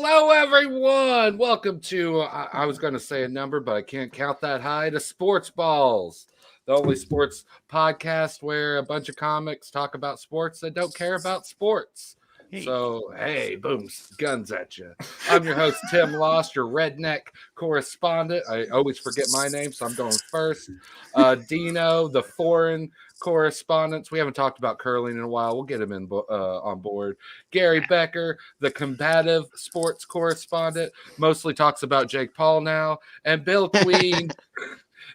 Hello, everyone. Welcome to, I was going to say a number, but I can't count that high, to Sportz Ballz, the only sports podcast where a bunch of comics talk about sports that don't care about sports. So, hey, boom, guns at you. I'm your host, Tim Lost, your redneck correspondent. I always forget my name, so I'm going first. Dino, the foreign correspondents. We haven't talked about curling in a while. We'll get him on board. Gary Becker, the combative sports correspondent, mostly talks about Jake Paul now. And Bill Queen,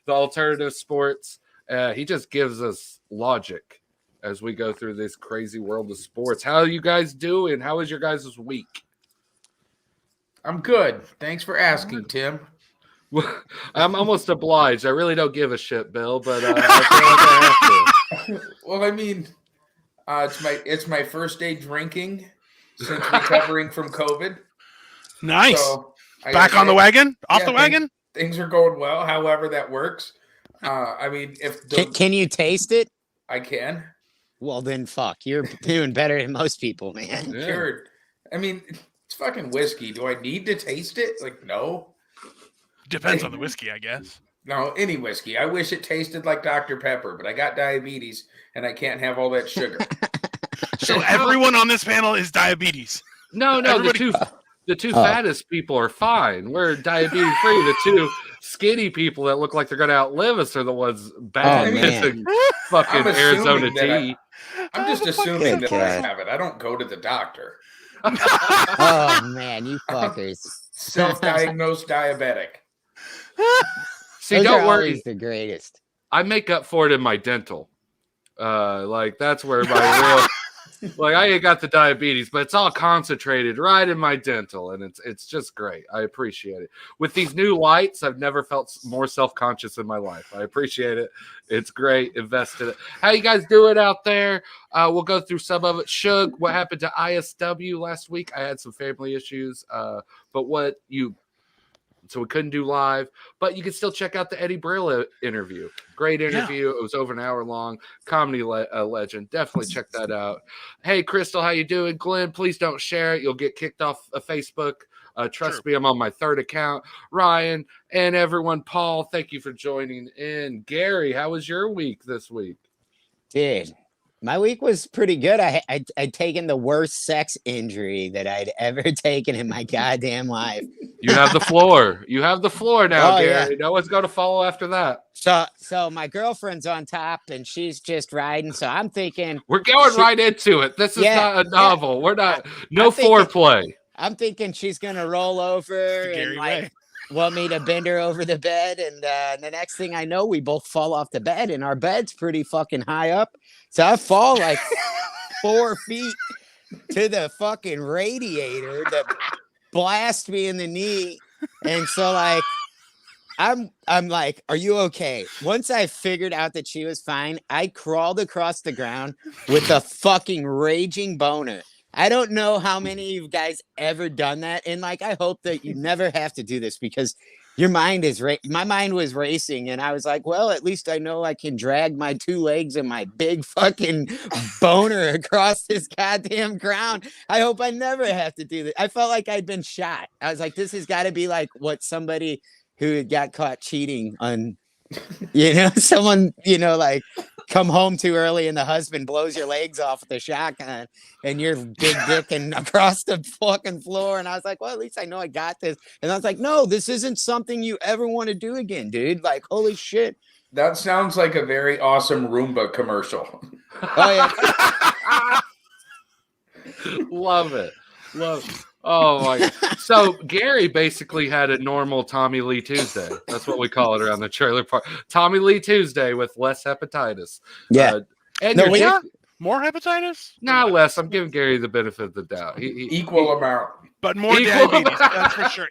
the alternative sports. He just gives us logic as we go through this crazy world of sports. How are you guys doing? How was your guys' week? I'm good. Thanks for asking, Tim. I'm almost obliged. I really don't give a shit, Bill, but I feel like I have to. Well, I mean, it's my first day drinking since recovering from COVID. Nice. So back on the wagon? Off the wagon? Things are going well, however that works. I mean, Can you taste it? I can. Well, then fuck. You're doing better than most people, man. Yeah. Sure. I mean, it's fucking whiskey. Do I need to taste it? Like, no. Depends on the whiskey, I guess. No, any whiskey. I wish it tasted like Dr. Pepper, but I got diabetes and I can't have all that sugar. So everyone on this panel is diabetes. No, everybody... the two fattest people are fine. We're diabetes free. The two skinny people that look like they're going to outlive us are the ones bad missing fucking Arizona tea. I'm just assuming that I have it. I don't go to the doctor. Oh, man, you fuckers. Self-diagnosed diabetic. See, don't worry. The greatest. I make up for it in my dental. That's where my real... I ain't got the diabetes, but it's all concentrated right in my dental, and it's just great. I appreciate it. With these new lights, I've never felt more self-conscious in my life. I appreciate it. It's great. Invest in it. How you guys doing out there? We'll go through some of it. Shug, what happened to ISW last week? I had some family issues, so we couldn't do live, but you can still check out the Eddie Brill interview. Great interview. Yeah. It was over an hour long. Comedy legend. Definitely check that out. Hey, Crystal, how you doing? Glenn, please don't share it. You'll get kicked off of Facebook. Trust me, I'm on my third account. Ryan and everyone. Paul, thank you for joining in. Gary, how was your week this week? Dude, my week was pretty good. I'd taken the worst sex injury that I'd ever taken in my goddamn life. You have the floor. You have the floor now, Gary. Yeah. No one's going to follow after that. So my girlfriend's on top, and she's just riding. So I'm thinking... We're going right into it. This is not a novel. We're not... No foreplay. I'm thinking she's going to roll over and want me to bend her over the bed. And the next thing I know, we both fall off the bed, and our bed's pretty fucking high up. So I fall like 4 feet to the fucking radiator that blast me in the knee. And so I'm like, are you okay? Once I figured out that she was fine, I crawled across the ground with a fucking raging boner. I don't know how many of you guys ever done that. And I hope that you never have to do this, because your mind is my mind was racing, and I was like, well, at least I know I can drag my 2 legs and my big fucking boner across this goddamn ground. I hope I never have to do this. I felt like I'd been shot. I was like, this has got to be like what somebody who got caught cheating on, someone, come home too early and the husband blows your legs off with a shotgun and you're big dicking across the fucking floor. And I was like, well, at least I know I got this. And I was like, no, this isn't something you ever want to do again, dude. Like, holy shit. That sounds like a very awesome Roomba commercial. Oh, yeah. Love it. Oh my God. So Gary basically had a normal Tommy Lee Tuesday. That's what we call it around the trailer park. Tommy Lee Tuesday with less hepatitis. Yeah. And more hepatitis? Nah, less. I'm giving Gary the benefit of the doubt. Equal amount. But more diabetes, that's for sure.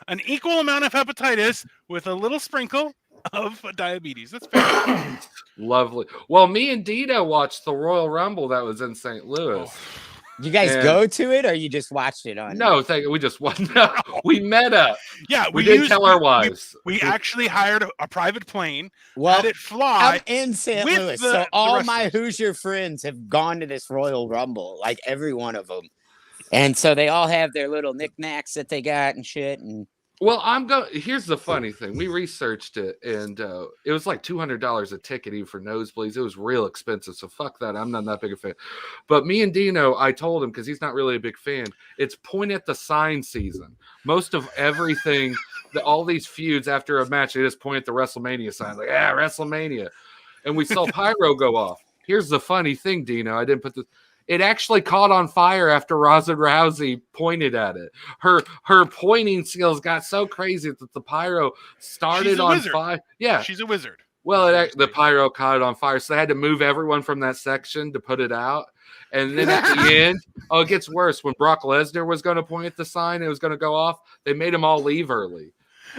An equal amount of hepatitis with a little sprinkle of diabetes. That's fair. Lovely. Well, me and Dino watched the Royal Rumble that was in St. Louis. Oh. You guys go to it, or you just watched it on? No, we just won. No, we met up. Yeah, we did tell our wives. We actually hired a private plane. Let it fly. I'm in St. Louis, so all my Hoosier friends have gone to this Royal Rumble, like every one of them. And so they all have their little knickknacks that they got and shit. And Well, here's the funny thing. We researched it, and it was like $200 a ticket even for nosebleeds. It was real expensive, so fuck that. I'm not that big a fan. But me and Dino, I told him, because he's not really a big fan, it's point at the sign season. Most of everything, all these feuds after a match, they just point at the WrestleMania sign. Like, WrestleMania. And we saw Pyro go off. Here's the funny thing, Dino. I didn't put this. It actually caught on fire after Ronda Rousey pointed at it. Her pointing skills got so crazy that the pyro started on fire. Yeah, she's a wizard. Well, the pyro caught it on fire, so they had to move everyone from that section to put it out. And then at the end, it gets worse. When Brock Lesnar was going to point at the sign, it was going to go off. They made them all leave early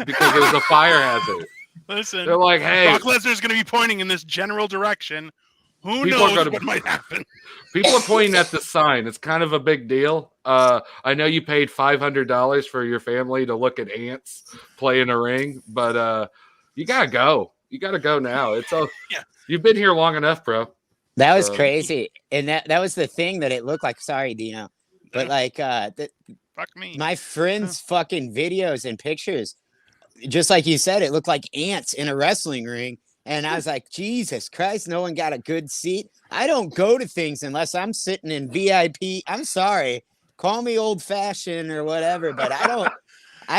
because it was a fire hazard. Listen, they're like, "Hey, Brock Lesnar's going to be pointing in this general direction. Who knows what might happen?" People are pointing at the sign. It's kind of a big deal. I know you paid $500 for your family to look at ants play in a ring, but you gotta go. You gotta go now. You've been here long enough, bro. That was crazy, and that was the thing that it looked like. Sorry, Dino, but like, fuck me. My friends' fucking videos and pictures, just like you said, it looked like ants in a wrestling ring. And I was like, Jesus Christ, no one got a good seat. I don't go to things unless I'm sitting in VIP. I'm sorry. Call me old fashioned or whatever, but I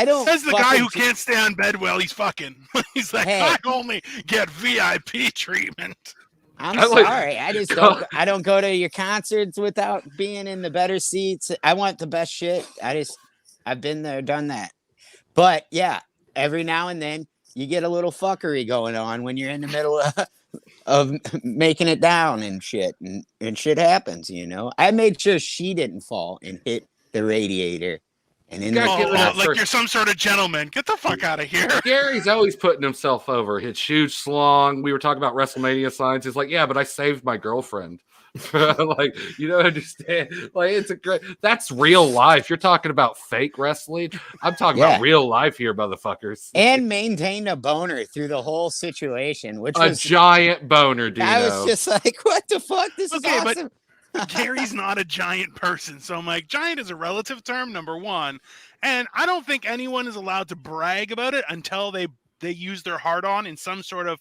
don't. Says the guy who can't stay on bed while he's fucking. He's like, I only get VIP treatment. I'm sorry. I just I don't go to your concerts without being in the better seats. I want the best shit. I've been there, done that. But yeah, every now and then you get a little fuckery going on when you're in the middle of making it down and shit. And shit happens, you know. I made sure she didn't fall and hit the radiator. And in like you're some sort of gentleman. Get the fuck out of here. Gary's always putting himself over. Hits huge slong. We were talking about WrestleMania signs. He's like, yeah, but I saved my girlfriend. Like, you don't understand. Like, that's real life. You're talking about fake wrestling. I'm talking about real life here, motherfuckers. And maintained a boner through the whole situation, which was a giant boner, Dino. I was just like, what the fuck? This is awesome. But Gary's not a giant person. So I'm like, giant is a relative term, number one. And I don't think anyone is allowed to brag about it until they use their heart on in some sort of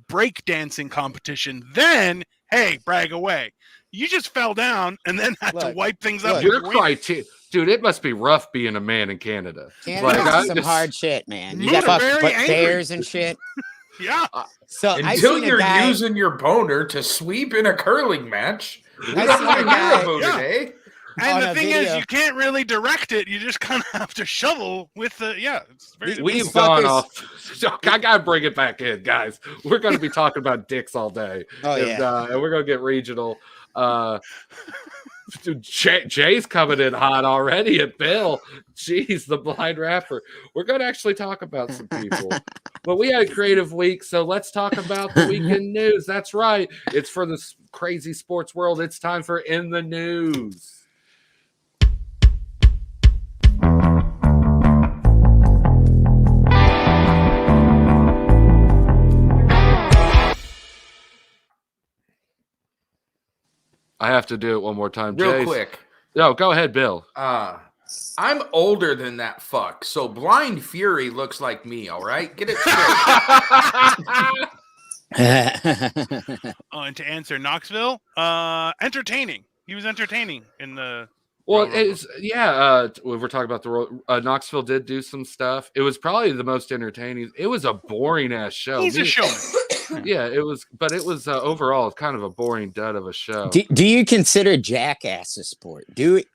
breakdancing competition. Then, hey, brag away. You just fell down and then had to wipe things up. You're criteria. Dude, it must be rough being a man in Canada. Canada's some hard shit, man. You got bears and shit. Yeah. So until you're using your boner to sweep in a curling match, we don't want to hear about it, eh? And the thing is, you can't really direct it. You just kind of have to shovel with the It's very We've gone off. I gotta bring it back in, guys. We're going to be talking about dicks all day. And we're going to get regional. Jay's coming in hot already at Bill. Jeez, the blind rapper. We're going to actually talk about some people. But we had a creative week, so let's talk about the weekend news. That's right. It's for the crazy sports world. It's time for In the News. I have to do it one more time. Real quick. No, go ahead, Bill. I'm older than that fuck, so Blind Fury looks like me, all right? Get it straight. And to answer Knoxville, entertaining. He was entertaining in the... Well, we're talking about the Knoxville did do some stuff. It was probably the most entertaining. It was a boring-ass show. He's a showman. Yeah, it was, but it was overall kind of a boring dud of a show. Do you consider Jackass a sport?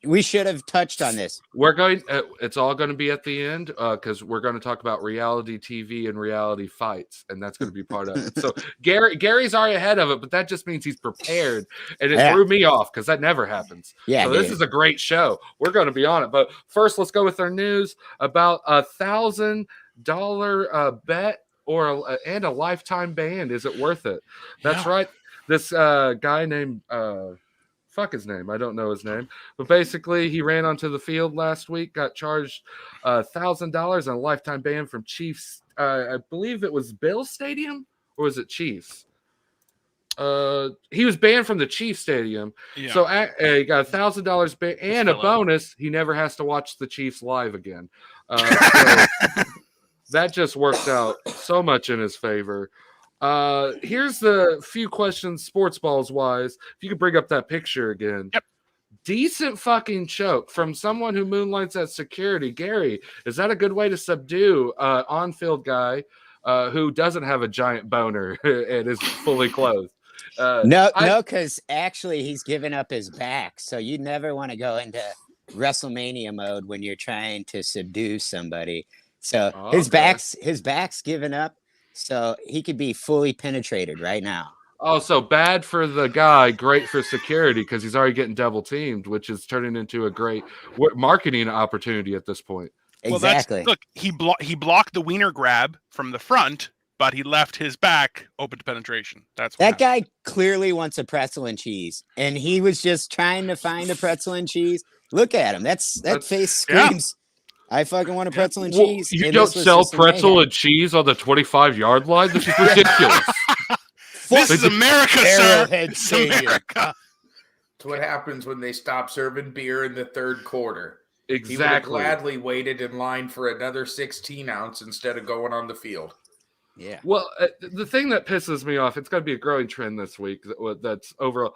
We should have touched on this. We're going. It's all going to be at the end because we're going to talk about reality TV and reality fights, and that's going to be part of it. So Gary's already ahead of it, but that just means he's prepared, and it threw me off because that never happens. Yeah, so this is a great show. We're going to be on it, but first, let's go with our news about $1,000 bet. And a lifetime ban. Is it worth it? That's right. This guy named fuck his name. I don't know his name. But basically, he ran onto the field last week, got charged $1,000 and a lifetime ban from Chiefs. I believe it was Bills Stadium, or was it Chiefs? he was banned from the Chiefs Stadium. Yeah. So he got $1,000 and a bonus. He never has to watch the Chiefs live again. So that just worked out so much in his favor. Here's the few questions, Sportz Ballz wise. If you could bring up that picture again. Yep. Decent fucking choke from someone who moonlights as security. Gary, is that a good way to subdue on-field guy who doesn't have a giant boner and is fully clothed? No, because actually he's given up his back. So you never want to go into WrestleMania mode when you're trying to subdue somebody. So his back's given up. So he could be fully penetrated right now. Oh, so bad for the guy, great for security because he's already getting double teamed, which is turning into a great marketing opportunity at this point. Exactly. Look, he blocked the wiener grab from the front, but he left his back open to penetration. That's what that guy clearly wants a pretzel and cheese, and he was just trying to find a pretzel and cheese. Look at him. That face screams. Yeah. I fucking want a pretzel and cheese. You don't sell pretzel and cheese on the 25-yard line? This is ridiculous. This is America, sir. It's America. That's what happens when they stop serving beer in the third quarter. Exactly. He would have gladly waited in line for another 16-ounce instead of going on the field. Yeah. Well, the thing that pisses me off, it's going to be a growing trend this week. That's overall.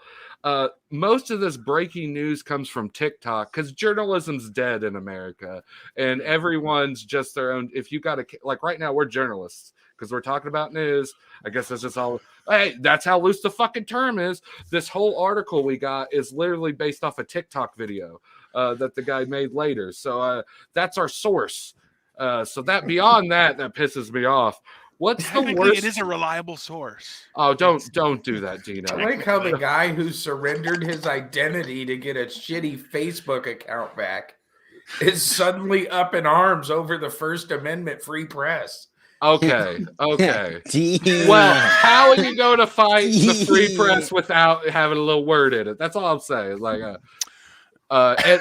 Most of this breaking news comes from TikTok because journalism's dead in America, and everyone's just their own. If you got like right now, we're journalists because we're talking about news. I guess that's just all. Hey, that's how loose the fucking term is. This whole article we got is literally based off a TikTok video that the guy made later. So that's our source. So that beyond that pisses me off. What's the worst? It is a reliable source. Oh, don't do that, Dino. I like how the guy who surrendered his identity to get a shitty Facebook account back is suddenly up in arms over the First Amendment free press. Okay. Well, how are you going to fight the free press without having a little word in it? That's all I'm saying. Like, and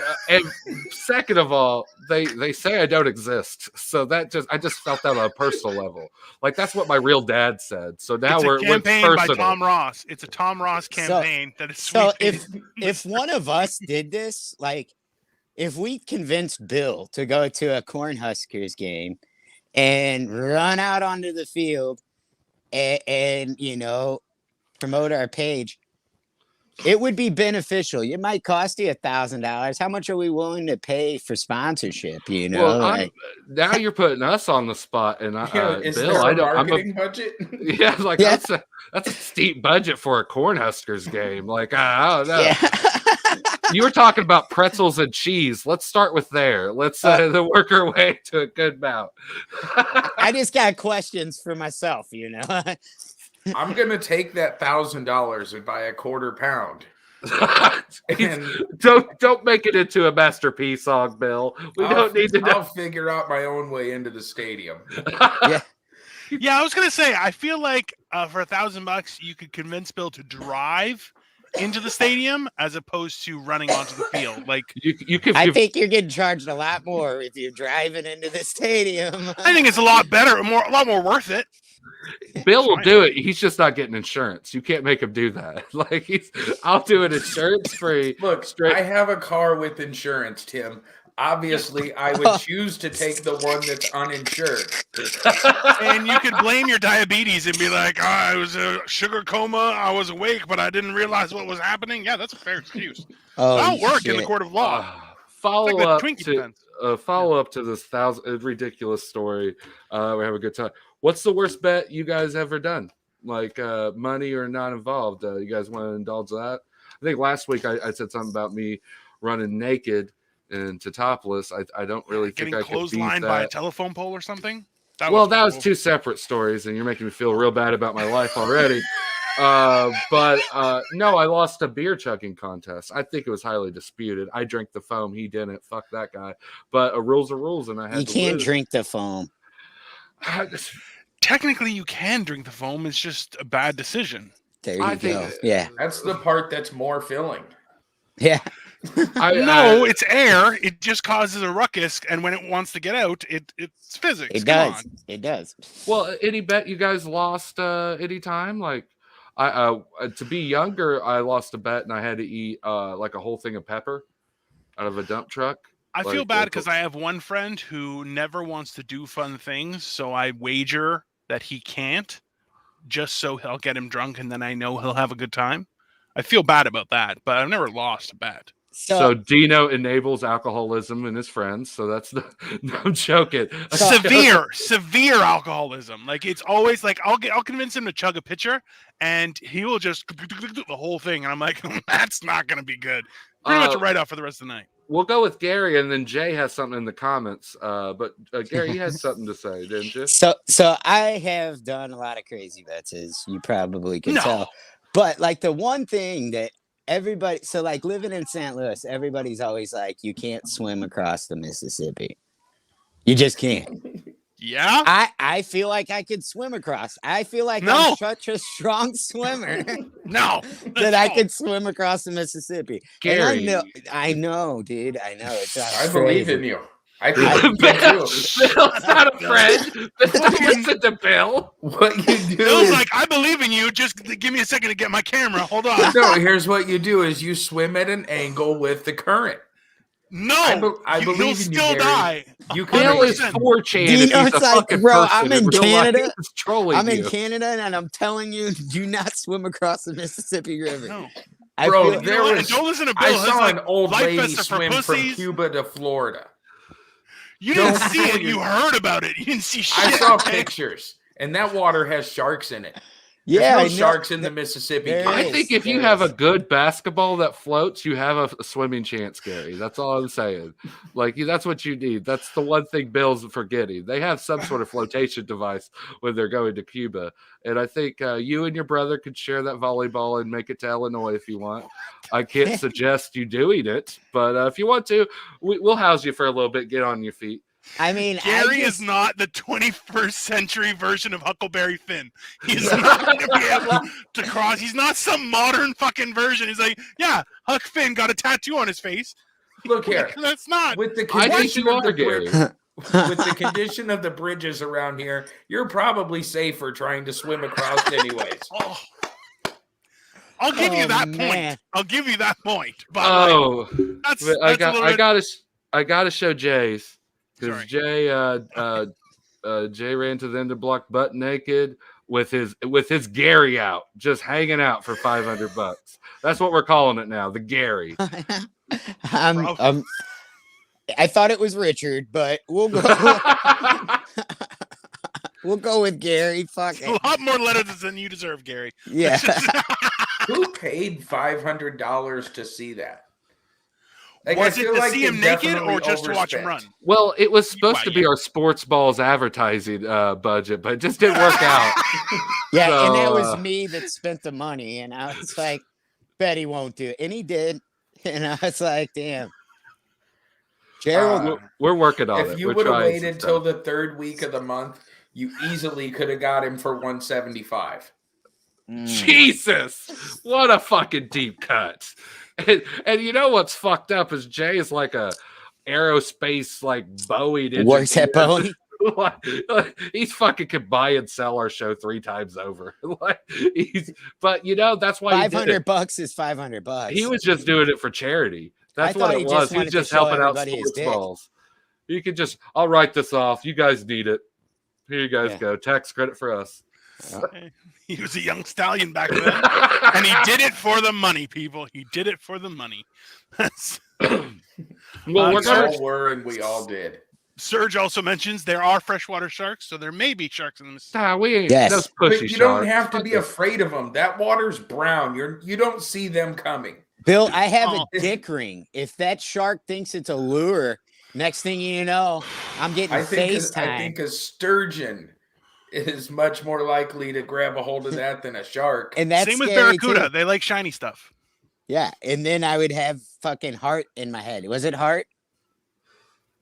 second of all, they say I don't exist, so I just felt that on a personal level. Like that's what my real dad said. So now we're campaign personal. by Tom Ross. It's a Tom Ross campaign that is. So if one of us did this, like if we convinced Bill to go to a Cornhuskers game and run out onto the field and promote our page, it would be beneficial. It might cost you $1,000. How much are we willing to pay for sponsorship? Well, now you're putting us on the spot, and Bill, marketing budget. Yeah, like that's a steep budget for a Cornhuskers game. Like I don't know. Yeah. You were talking about pretzels and cheese. Let's start with there. Let's work our way to a good amount. I just got questions for myself, I'm gonna take that $1,000 and buy a quarter pound. Don't make it into a masterpiece song, Bill. Don't need to. I'll figure out my own way into the stadium. Yeah, I was gonna say. I feel like for $1,000, you could convince Bill to drive into the stadium as opposed to running onto the field. Like you could. I think you're getting charged a lot more if you're driving into the stadium. I think it's a lot better, a lot more worth it. Bill will do it. He's just not getting insurance. You can't make him do that. Like I'll do it insurance free. Look, I have a car with insurance, Tim. Obviously, I would choose to take the one that's uninsured. And you could blame your diabetes and be like, I was a sugar coma. I was awake, but I didn't realize what was happening. Yeah, that's a fair excuse. That'll work in the court of law. Follow up to this ridiculous story. We have a good time. What's the worst bet you guys ever done? Like money or not involved? You guys want to indulge that? I think last week I said something about me running naked and to topless. I don't really think I could beat clotheslined that. by a telephone pole or something. That was two separate stories, and you're making me feel real bad about my life already. But no, I lost a beer chugging contest. I think it was highly disputed. I drank the foam. He didn't. Fuck that guy. But rules are rules, and I had to can't drink the foam. Technically, you can drink the foam. It's just a bad decision. There you go. Yeah. That's the part that's more filling. Yeah. It's air. It just causes a ruckus, and when it wants to get out, it's physics. It does. It does. Well, any bet you guys lost any time? Like, To be younger, I lost a bet and I had to eat like a whole thing of pepper out of a dump truck. I feel Like, bad because I have one friend who never wants to do fun things, so I wager that he can't, just so I'll get him drunk and then I know he'll have a good time. I feel bad about that, but I've never lost a bet. So Dino enables alcoholism in his friends. So that's the no, I'm joking. Severe alcoholism. Like it's always like I'll convince him to chug a pitcher and he will just the whole thing. And I'm like, that's not gonna be good. Pretty much a write-off for the rest of the night. We'll go with Gary, and then Jay has something in the comments. But Gary, you had something to say, didn't you? So I have done a lot of crazy bets, as you probably can tell. But like the one thing that everybody, so like living in St. Louis, everybody's always like, you can't swim across the Mississippi. You just can't. Yeah. I feel like I could swim across. I feel like I'm such a strong swimmer. That I could swim across the Mississippi. Gary. And I know, dude. I know. I believe in you. I think Bill's not a friend. Listen to Bill. What you do Bill's like, I believe in you. Just give me a second to get my camera. Hold on. No, here's what you do is you swim at an angle with the current. No, I believe you'll in still you, die. You Bill is 4chan. You know, it's like, bro, I'm in Canada. I'm in Canada, and I'm telling you, do not swim across the Mississippi River. No. Bro, don't listen to Bill. I saw an old Life lady Vest for swim from pussies. Cuba to Florida. You didn't see it. You heard about it. You didn't see shit. I saw pictures, and that water has sharks in it. Yeah, There's no sharks in the Mississippi. I think if you have a good basketball that floats, you have a swimming chance, Gary. That's all I'm saying. Like, that's what you need. That's the one thing Bill's forgetting. They have some sort of flotation device when they're going to Cuba. And I think you and your brother could share that volleyball and make it to Illinois if you want. I can't suggest you doing it, but if you want to, we'll house you for a little bit. Get on your feet. I mean, Gary is not the 21st century version of Huckleberry Finn. He's not going to be able to cross. He's not some modern fucking version. He's like, yeah, Huck Finn got a tattoo on his face. Look here. That's not. With the I think condition you of are, the Gary. with the condition of the bridges around here, you're probably safer trying to swim across anyways. Oh. I'll give you that man. point. I'll give you that point. But I gotta show Jay's. Because Sorry. Jay ran to the end of the block butt naked with his Gary out, just hanging out for $500. That's what we're calling it now, the Gary. I thought it was Richard, but we'll go. We'll go with Gary. Fuck it. A lot more letters than you deserve, Gary. Yeah. Who paid $500 to see that? Like, Was it to see him naked or just to watch him run? Well, it was supposed to be our Sportz Ballz advertising budget, but it just didn't work out. Yeah, So, and that was me that spent the money, and I was like, bet he won't do it. And he did. And I was like, damn. Gerald, we're working on it. If you We're would have trying waited some till stuff. the third week of the month, you easily could have got him for $175. Jesus, what a fucking deep cut. And you know what's fucked up is Jay is like a aerospace like Boeing works at Boeing. He's fucking could buy and sell our show 3 times over. But you know that's why $500 is $500. He was just doing it for charity. That's what it was. He was just helping out Sportz Ballz. You could just, I'll write this off. You guys need it. Here you guys go. Tax credit for us. He was a young stallion back then, and he did it for the money, people. He did it for the money. Well, and we all did. Serge also mentions there are freshwater sharks, so there may be sharks in the Mississippi. We ain't those But pushy you sharks. don't have to be afraid of them. That water's brown. You don't see them coming. Bill, I have a dick ring. If that shark thinks it's a lure, next thing you know, I'm getting FaceTime. I think a sturgeon is much more likely to grab a hold of that than a shark. And that's same with barracuda. Too. They like shiny stuff. Yeah, and then I would have fucking heart in my head. Was it heart?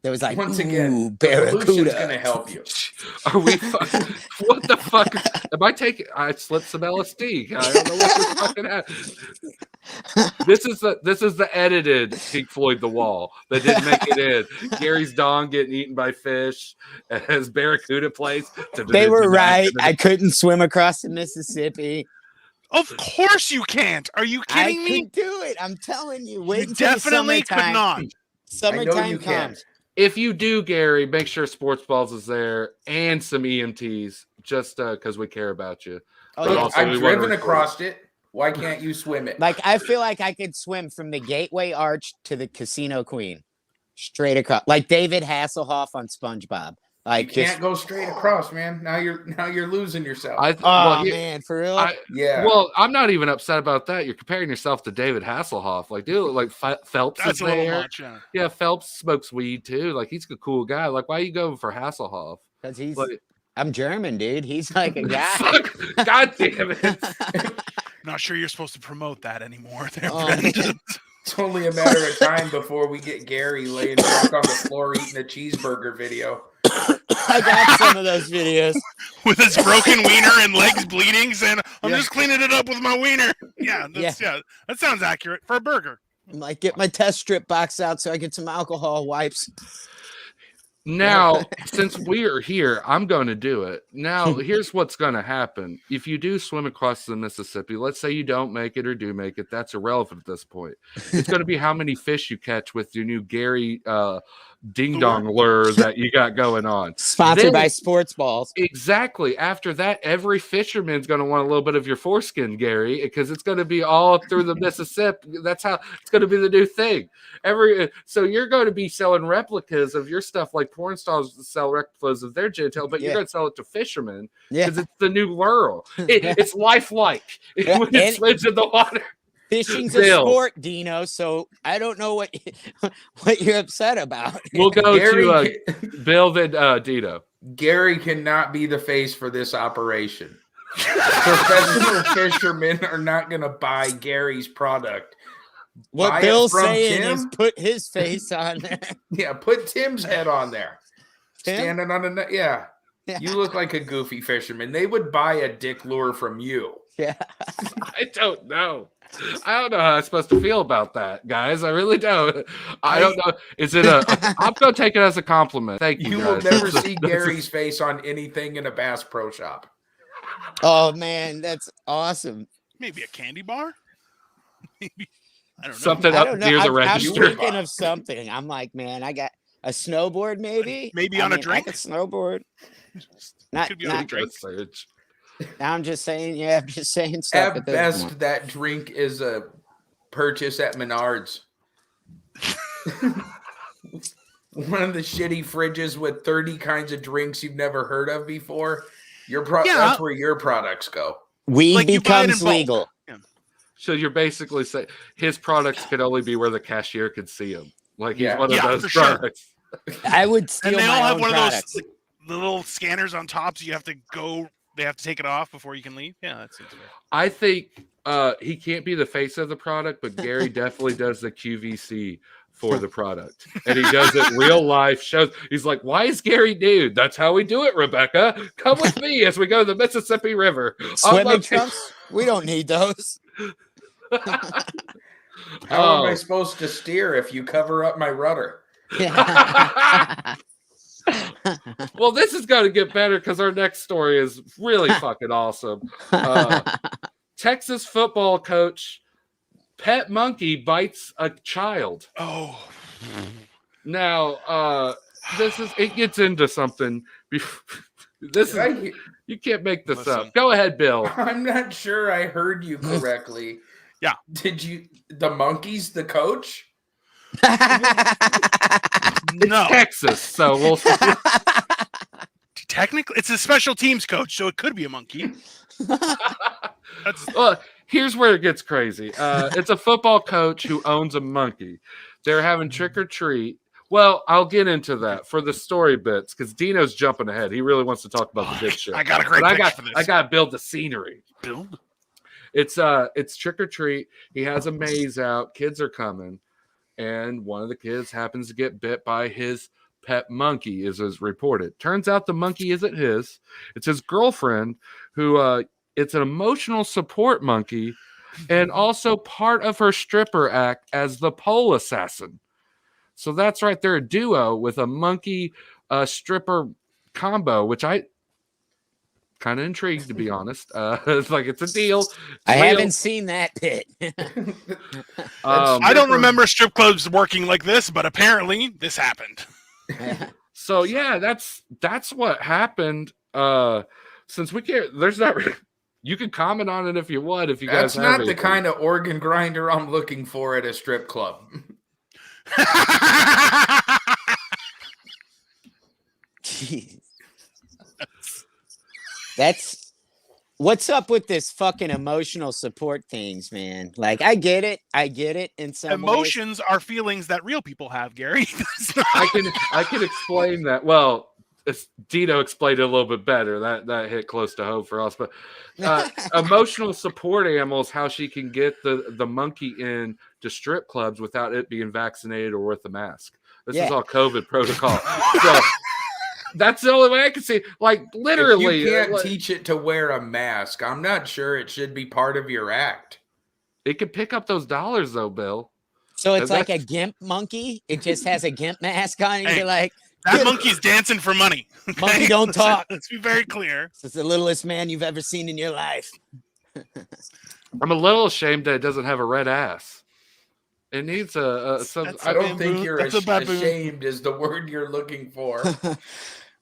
There was like, once again, barracuda going to help you. Are we? What the fuck? Am I taking? I slipped some LSD. I don't know what this fucking happened. This is the edited Pink Floyd The Wall that didn't make it in. Gary's dong getting eaten by fish as barracuda plays. They were right. I couldn't swim across the Mississippi. Of course you can't. Are you kidding me? I could do it. I'm telling you. Wait You until definitely the summertime. could not. Summertime you can. comes. If you do, Gary, make sure Sportz Ballz is there and some EMTs, just because we care about you. Oh, But yeah. also, I've we wanna driven record across it. Why can't you swim it? Like, I feel like I could swim from the Gateway Arch to the Casino Queen. Straight across. Like David Hasselhoff on SpongeBob. Like, You can't go straight across, man. Now you're losing yourself. man, for real? yeah. Well, I'm not even upset about that. You're comparing yourself to David Hasselhoff. Like, dude, like Phelps That's is a little there. much. Yeah. Yeah, Phelps smokes weed too. Like, he's a cool guy. Like, why are you going for Hasselhoff? Because he's Like, I'm German, dude. He's like a guy. God damn it. Not sure you're supposed to promote that anymore. There, Oh, Brent. man. It's only a matter of time before we get Gary laying back on the floor eating a cheeseburger video. I got some of those videos. With his broken wiener and legs bleeding, saying, "I'm Yeah. just cleaning it up with my wiener." Yeah, that sounds accurate for a burger. I'm like, get my test strip box out so I get some alcohol wipes. Now, since we are here, I'm going to do it. Now, here's what's going to happen. If you do swim across the Mississippi, let's say you don't make it or do make it, that's irrelevant at this point. It's going to be how many fish you catch with your new Gary ding dong lure that you got going on. Sponsored Then- by Sportz Ballz. Exactly. After that, every fisherman's going to want a little bit of your foreskin, Gary, because it's going to be all through the Mississippi. That's how it's going to be the new thing. So you're going to be selling replicas of your stuff, like porn stars sell replicas of their genitalia, but you're going to sell it to fishermen Yeah. because it's the new lure. It's lifelike Yeah, when it and- swims in the water. Fishing's a Bill. sport, Dino, so I don't know what you're upset about. We'll go Gary, to Bill and Dino. Gary cannot be the face for this operation. Professional fishermen are not going to buy Gary's product. What Buy it Bill's from saying Tim? is put his face on there. Yeah, put Tim's head on there. Tim? Standing on a net. Yeah. You look like a goofy fisherman. They would buy a dick lure from you. Yeah. I don't know. I don't know how I'm supposed to feel about that, guys. I really don't. I don't know. Is it I'm going to take it as a compliment. Thank you, You guys. will never see Gary's face on anything in a Bass Pro Shop. Oh man, that's awesome. Maybe a candy bar. Maybe I don't know. Something I up don't know. near the I'm register. thinking of something. I'm like, man, I got a snowboard, maybe. Maybe on a I drink? could snowboard. Not, Could be on a not drink. Search. I'm just saying. Yeah, I'm just saying stuff. At this best, point. that drink is a purchase at Menards. One of the shitty fridges with 30 kinds of drinks you've never heard of before. Yeah. That's where your products go. weed Like you buy it in becomes bulk. legal. So you're basically saying his products could only be where the cashier could see him. Like he's Yeah. one of Yeah, those for sure. products. I would steal And they my all have own one products. of those the little scanners on top, so you have to go. They have to take it off before you can leave. Yeah, that seems fair. I think he can't be the face of the product, but Gary definitely does the QVC for the product. And he does it real life shows. He's like, why is Gary nude? That's how we do it, Rebecca. Come with me as we go to the Mississippi River. Swimming trunks? We don't need those. How am I supposed to steer if you cover up my rudder? Well, this is going to get better because our next story is really fucking awesome. Texas football coach pet monkey bites a child. Oh, Now, it gets into something. You can't make this Listen. up. Go ahead, Bill. I'm not sure I heard you correctly. Yeah. Did you? The monkey's the coach? no. Texas, so we'll see. Technically, it's a special teams coach, so it could be a monkey. That's Well, here's where it gets crazy. It's a football coach who owns a monkey. They're having trick or treat. Well, I'll get into that for the story bits because Dino's jumping ahead. He really wants to talk about the good shit. I got a great But pitch for this. I got to build the scenery. Build. It's trick or treat. He has a maze out. Kids are coming, and one of the kids happens to get bit by his pet monkey, as is reported. Turns out the monkey isn't his. It's his girlfriend, who it's an emotional support monkey, and also part of her stripper act as the pole assassin. So that's right, they're a duo with a monkey stripper combo, which I kind of intrigued, to be honest. It's like it's a deal. It's I real. haven't seen that bit. I don't remember strip clubs working like this, but apparently this happened. So yeah, that's what happened. Since we can't, there's not. You can comment on it if you want. If you guys, that's not the kind of organ grinder I'm looking for at a strip club. Jeez. That's what's up with this fucking emotional support things, man. Like, I get it in some Emotions are feelings that real people have, Gary. I can explain that. Well, Dino explained it a little bit better. That hit close to home for us. But emotional support animals, how she can get the monkey in to strip clubs without it being vaccinated or with a mask. This is all COVID protocol. So that's the only way I can see. Like, literally, if you can't teach it to wear a mask, I'm not sure it should be part of your act. It could pick up those dollars, though, Bill. So it's like a gimp monkey. It just has a gimp mask on, and you're like, that monkey's dancing for money. Okay? Monkey, don't talk. Let's be very clear. This is the littlest man you've ever seen in your life. I'm a little ashamed that it doesn't have a red ass. It needs I don't think you're ashamed is the word you're looking for.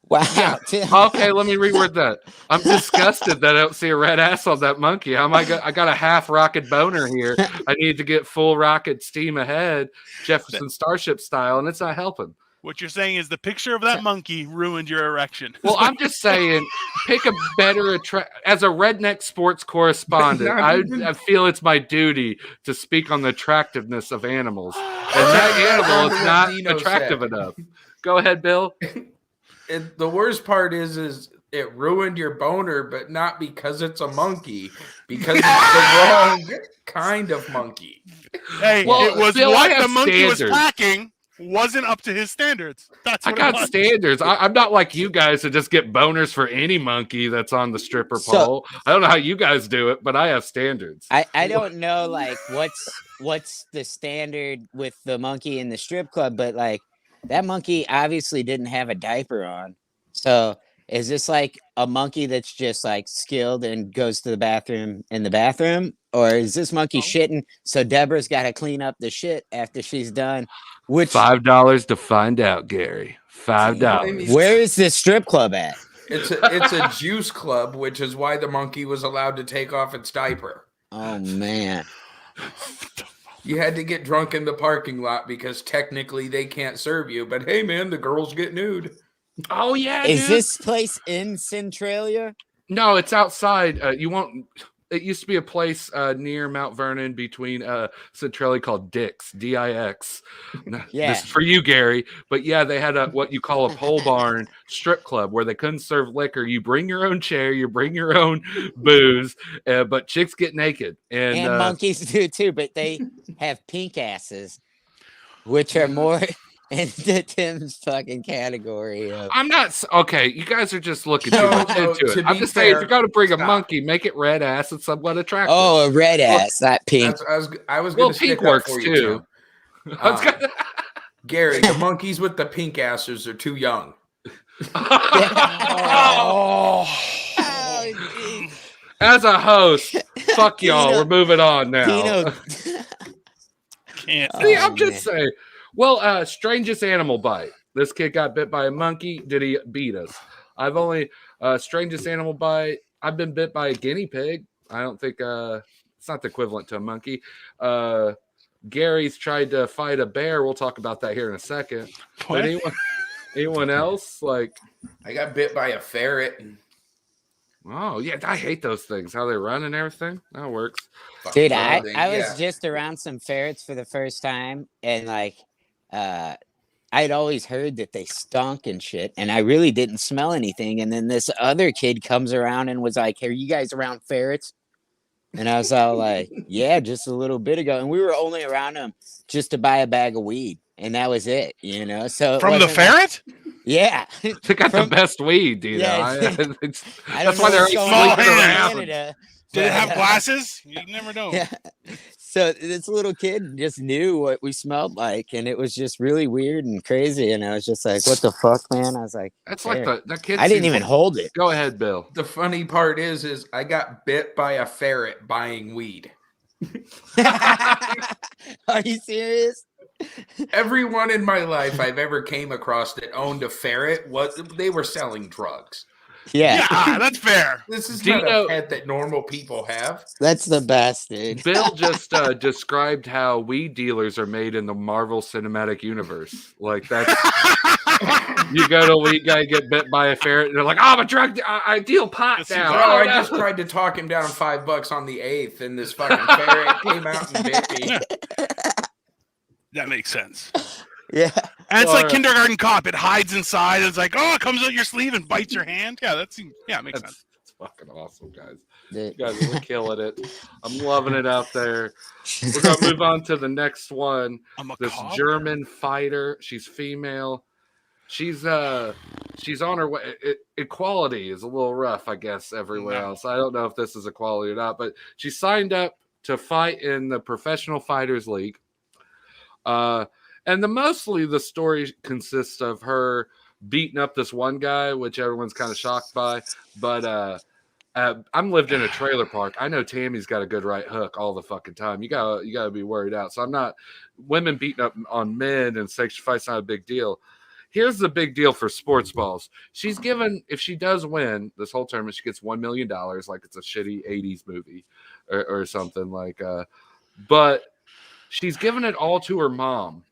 Wow. Yeah. Okay, let me reword that. I'm disgusted that I don't see a red ass on that monkey. I got a half rocket boner here. I need to get full rocket steam ahead, Jefferson Starship style, and it's not helping. What you're saying is the picture of that monkey ruined your erection. Well, I'm just saying, pick a better as a redneck sports correspondent. I feel it's my duty to speak on the attractiveness of animals, and that animal is not attractive enough. Go ahead, Bill. The worst part is it ruined your boner, but not because it's a monkey, because it's the wrong kind of monkey. Hey, well, it was Bill, what the monkey was packing wasn't up to his standards. That's what I got standards. I'm not like you guys to just get boners for any monkey that's on the stripper pole. I don't know how you guys do it, but I have standards. I don't know like what's the standard with the monkey in the strip club, but like that monkey obviously didn't have a diaper on. So is this like a monkey that's just like skilled and goes to the bathroom in the bathroom? Or is this monkey shitting? So Deborah's got to clean up the shit after she's done. Which $5 to find out, Gary. $5. Where is this strip club at? It's a juice club, which is why the monkey was allowed to take off its diaper. Oh man. You had to get drunk in the parking lot because technically they can't serve you. But hey, man, the girls get nude. Oh yeah. Is this place in Centralia? No, it's outside. You won't. It used to be a place near Mount Vernon between Centralia called Dick's, D-I-X. Yeah. This is for you, Gary. But yeah, they had what you call a pole barn strip club where they couldn't serve liquor. You bring your own chair, you bring your own booze, but chicks get naked. And monkeys do too, but they have pink asses, which are more into Tim's fucking category of... I'm not okay. You guys are just looking too much into it. I'm just saying, if you're going to bring a monkey, make it red ass and somewhat attractive. Oh, a red ass, not pink. I was going to pink works for you, too. Gary, the monkeys with the pink asses are too young. As a host, fuck y'all. We're moving on now. See, I'm just saying. Well, strangest animal bite. This kid got bit by a monkey. Did he beat us? I've only strangest animal bite. I've been bit by a guinea pig. I don't think it's not the equivalent to a monkey. Gary's tried to fight a bear. We'll talk about that here in a second. But anyone else? Like, I got bit by a ferret. Oh yeah, I hate those things. How they run and everything. That works. Dude, I was just around some ferrets for the first time, and like I'd always heard that they stunk and shit, and I really didn't smell anything. And then this other kid comes around and was like, "Are you guys around ferrets?" And I was all like, "Yeah, just a little bit ago." And we were only around them just to buy a bag of weed, and that was it, you know. So from the ferret, yeah, they got the best weed, dude. Yeah, that's why they're small around. Did it have glasses? You never know. Yeah. So this little kid just knew what we smelled like, and it was just really weird and crazy. And I was just like, "What the fuck, man?" I was like, That's like the kid. I didn't even hold it. Go ahead, Bill. The funny part is I got bit by a ferret buying weed. Are you serious? Everyone in my life I've ever came across that owned a ferret, they were selling drugs. Yeah, that's fair. This is not a pet that normal people have. That's the best, dude. Bill just described how weed dealers are made in the Marvel Cinematic Universe. Like that's you go to a weed guy, get bit by a ferret, and they're like, "Oh, I'm a drug. I deal pot now." Bro, I just tried to talk him down $5 on the 8th, and this fucking ferret came out and bit me. That makes sense. Yeah. And it's like Kindergarten Cop. It hides inside. It's like, oh, it comes out your sleeve and bites your hand. Yeah, it makes sense. It's fucking awesome, guys. You guys are killing it. I'm loving it out there. We're going to move on to the next one. This German fighter. She's female. She's on her way. Equality is a little rough, I guess, everywhere else. I don't know if this is equality or not, but she signed up to fight in the Professional Fighters League. And mostly the story consists of her beating up this one guy, which everyone's kind of shocked by. But I'm lived in a trailer park. I know Tammy's got a good right hook all the fucking time. You gotta be worried out. So I'm not. Women beating up on men and sanctioned fights not a big deal. Here's the big deal for Sportz Ballz. She's given, if she does win this whole tournament, she gets $1 million, like it's a shitty 80s movie or something like. But she's given it all to her mom.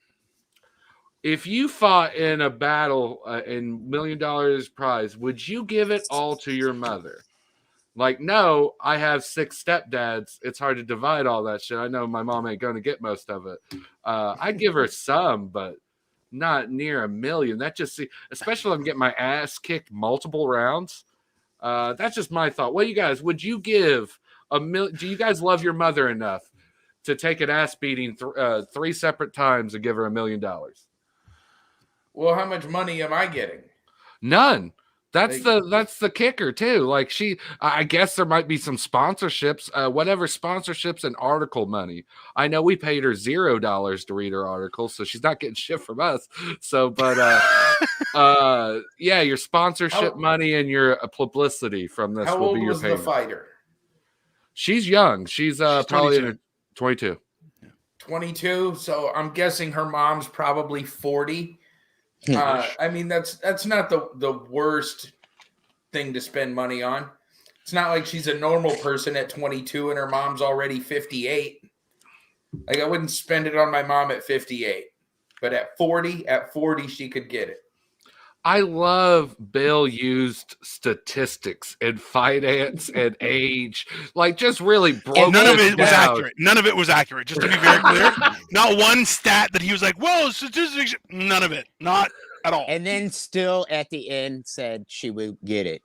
If you fought in a battle and $1 million prize, would you give it all to your mother? Like, no, I have 6 stepdads. It's hard to divide all that shit. I know my mom ain't going to get most of it. I'd give her some, but not near $1 million. That just, especially if I'm getting my ass kicked multiple rounds. That's just my thought. What do you guys, would you give $1 million? Do you guys love your mother enough to take an ass beating 3 separate times and give her $1 million? Well, how much money am I getting? None. That's the kicker too. Like I guess there might be some sponsorships, whatever sponsorships and article money. I know we paid her $0 to read her article, so she's not getting shit from us. So, but yeah, your sponsorship money and your publicity from this will be your payment. How old was the fighter? She's young. She's probably 22. 22. So I'm guessing her mom's probably 40. I mean, that's not the worst thing to spend money on. It's not like she's a normal person at 22 and her mom's already 58. Like, I wouldn't spend it on my mom at 58, but at 40 she could get it. I love Bill used statistics and finance and age, like just really broke. And none of it was accurate. None of it was accurate. Just to be very clear, not one stat that he was like, "Whoa, statistics." None of it, not at all. And then still at the end said she would get it.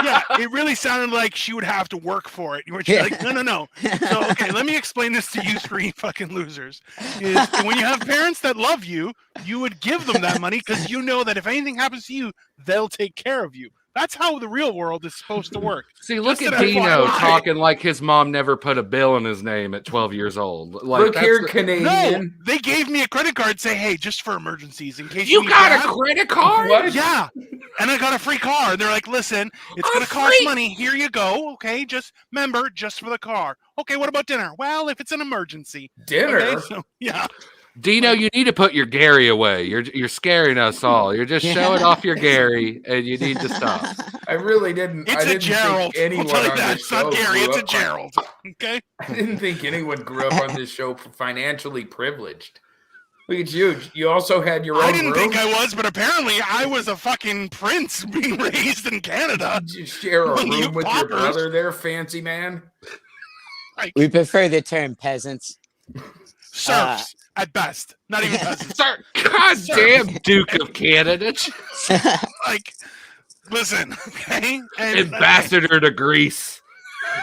Yeah, it really sounded like she would have to work for it. You were like, no. So, okay, let me explain this to you three fucking losers. Is when you have parents that love you, you would give them that money because you know that if anything happens to you, they'll take care of you. That's how the real world is supposed to work. See, look at Dino talking like his mom never put a bill in his name at 12 years old. Like, look here, Canadian. No, they gave me a credit card. Say, hey, just for emergencies, in case you got a credit card. What? Yeah, and I got a free car. And they're like, listen, it's going to cost money. Here you go. Okay, just remember, just for the car. Okay, what about dinner? Well, if it's an emergency, dinner. Okay, so, yeah. Dino, you need to put your Gary away. You're scaring us all. You're just showing off your Gary, and you need to stop. I really didn't. It's a Gerald. Anyone I'll tell you on that. this It's not show Gary. It's a up Gerald. Okay. I didn't think anyone grew up on this show financially privileged. Look at you. You also had your own. I didn't room? think I was, but apparently I was a fucking prince being raised in Canada. Did you share a room with your brother there, fancy man? We prefer the term peasants. Serfs. At best, not even peasants. Goddamn Duke of Canada. Like, listen, okay? Ambassador to Greece.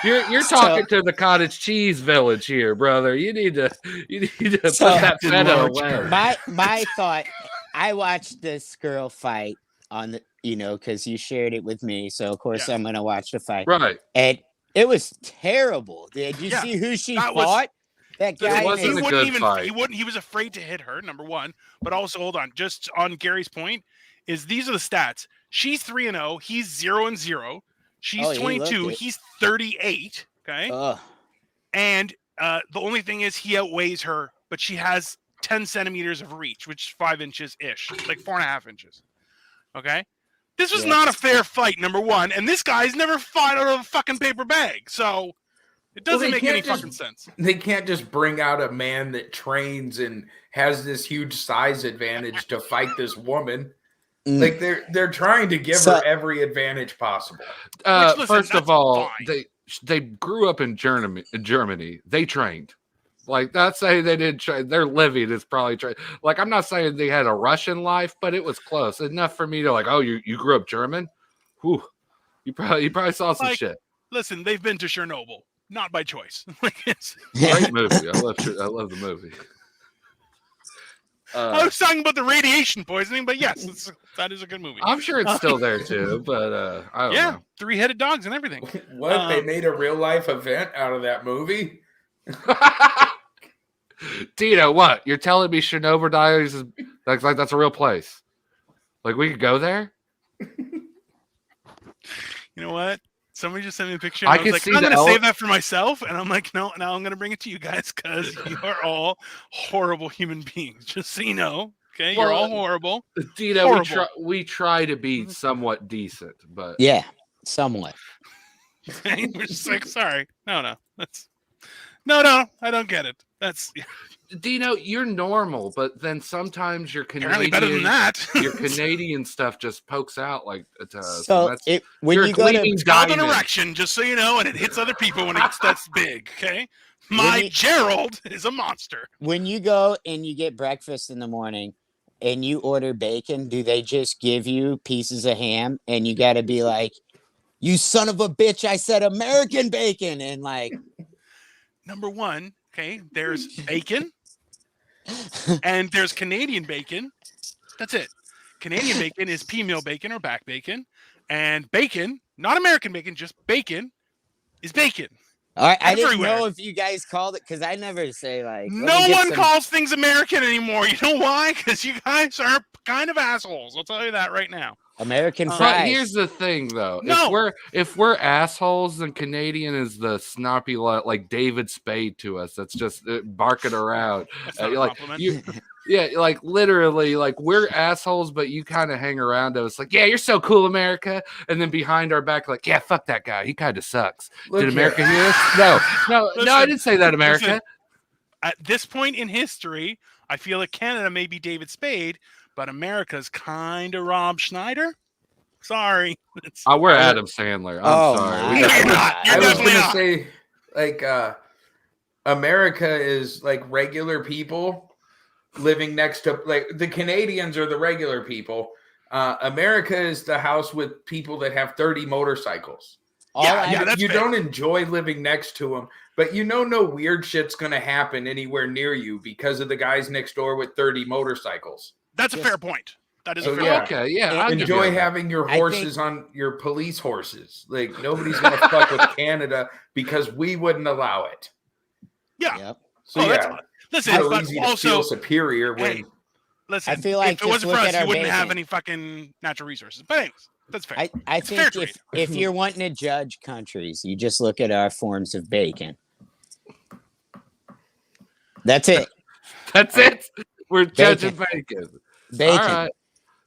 You're talking to the cottage cheese village here, brother. You need to put that feta away. My thought, I watched this girl fight on the, because you shared it with me, so of course I'm gonna watch the fight. Right. And it was terrible. Did you see who she fought? That The guy thing is, wasn't he a wouldn't good even. fight. He wouldn't. He was afraid to hit her. Number one, but also hold on. Just on Gary's point, is these are the stats. She's 3-0. He's 0-0. She's Oh, he looked 22. it. He's 38. Okay, Ugh. and the only thing is he outweighs her, but she has 10 centimeters of reach, which is 5 inches ish, like 4.5 inches. Okay. This was Yeah. not a fair fight, number one, and this guy's never fought out of a fucking paper bag, so it doesn't they make can't any just- fucking sense. They can't just bring out a man that trains and has this huge size advantage to fight this woman. Mm. Like they're trying to give So- her every advantage possible. listen, First of that's all, fine. they grew up in Germany. They trained. Like, not saying they didn't train. Their living is probably trained. Like, I'm not saying they had a Russian life, but it was close enough for me to like, oh, you grew up German? Whew. You probably saw some Like, shit. Listen, they've been to Chernobyl, not by choice. Like, it's, Great movie. I love the movie. I was talking about the radiation poisoning, but yes, that is a good movie. I'm sure it's still there too, but I don't Yeah, know. 3-headed dogs and everything. What they made a real life event out of that movie? Dino, what? You're telling me Chernobyl Diaries is like that's a real place? Like, we could go there? You know what? Somebody just sent me a picture. I And I was can like, see I'm the going to ele- save that for myself. And I'm like, no, now I'm going to bring it to you guys because you are all horrible human beings. Just so you know. Okay. You're all horrible. Dino, Horrible. we try to be somewhat decent, but Yeah, somewhat. Okay? We're just like, sorry. No. No, I don't get it. That's Dino, you're normal, but then sometimes your apparently better than Canadian that. your Canadian stuff just pokes out like to us. So and that's, when you're you a go to gleaming It's called an diamond. erection, just so you know, and it hits other people when it's that's big. Okay. My you- Gerald is a monster. when you go and you get breakfast in the morning and you order bacon, do they just give you pieces of ham and you got to be like, you son of a bitch, I said American bacon, and like Number one, okay, there's bacon and there's Canadian bacon. That's it. Canadian bacon is pea-meal bacon or back bacon, and bacon, not American bacon, just bacon, is bacon. All right, I didn't Everywhere. know if you guys called it because I never say like. let me No get one some- calls things American anymore. You know why? Because you guys are kind of assholes. I'll tell you that right now. American But fries. But here's the thing, though. No. If we're assholes, then Canadian is the snarky like David Spade to us. That's just barking around. That's not a Like compliment. yeah, like literally, like we're assholes, but you kind of hang around us, like, yeah, you're so cool, America, and then behind our back, like, yeah, fuck that guy, he kind of sucks. Look Did here. America hear us? No, no, I Listen, didn't say that, America. listen. At this point in history, I feel like Canada may be David Spade, but America's kind of Rob Schneider. Sorry. It's- We're Adam Sandler. I'm Oh sorry. my We You're got- not. You're I was definitely gonna not. say, like, America is like regular people living next to, like, the Canadians are the regular people. America is the house with people that have 30 motorcycles. All Yeah, I- yeah, that's you fair. don't enjoy living next to them, but you know no weird shit's gonna happen anywhere near you because of the guys next door with 30 motorcycles. That's a Yes. fair point. That is So, a fair yeah. point. Okay, yeah. And I'll give Enjoy you that. having your I think- horses on your police horses. Like, nobody's gonna fuck with Canada because we wouldn't allow it. Yeah. Yep. So That's yeah, Listen, it's so but easy to also, feel superior when hey, listen, I feel like if it just wasn't for look us, at our you wouldn't have bacon. any fucking natural resources. But anyways, that's fair. I It's fair think trade. if you're wanting to judge countries, you just look at our forms of bacon. That's it. That's it. We're judging bacon. Bacon. All right.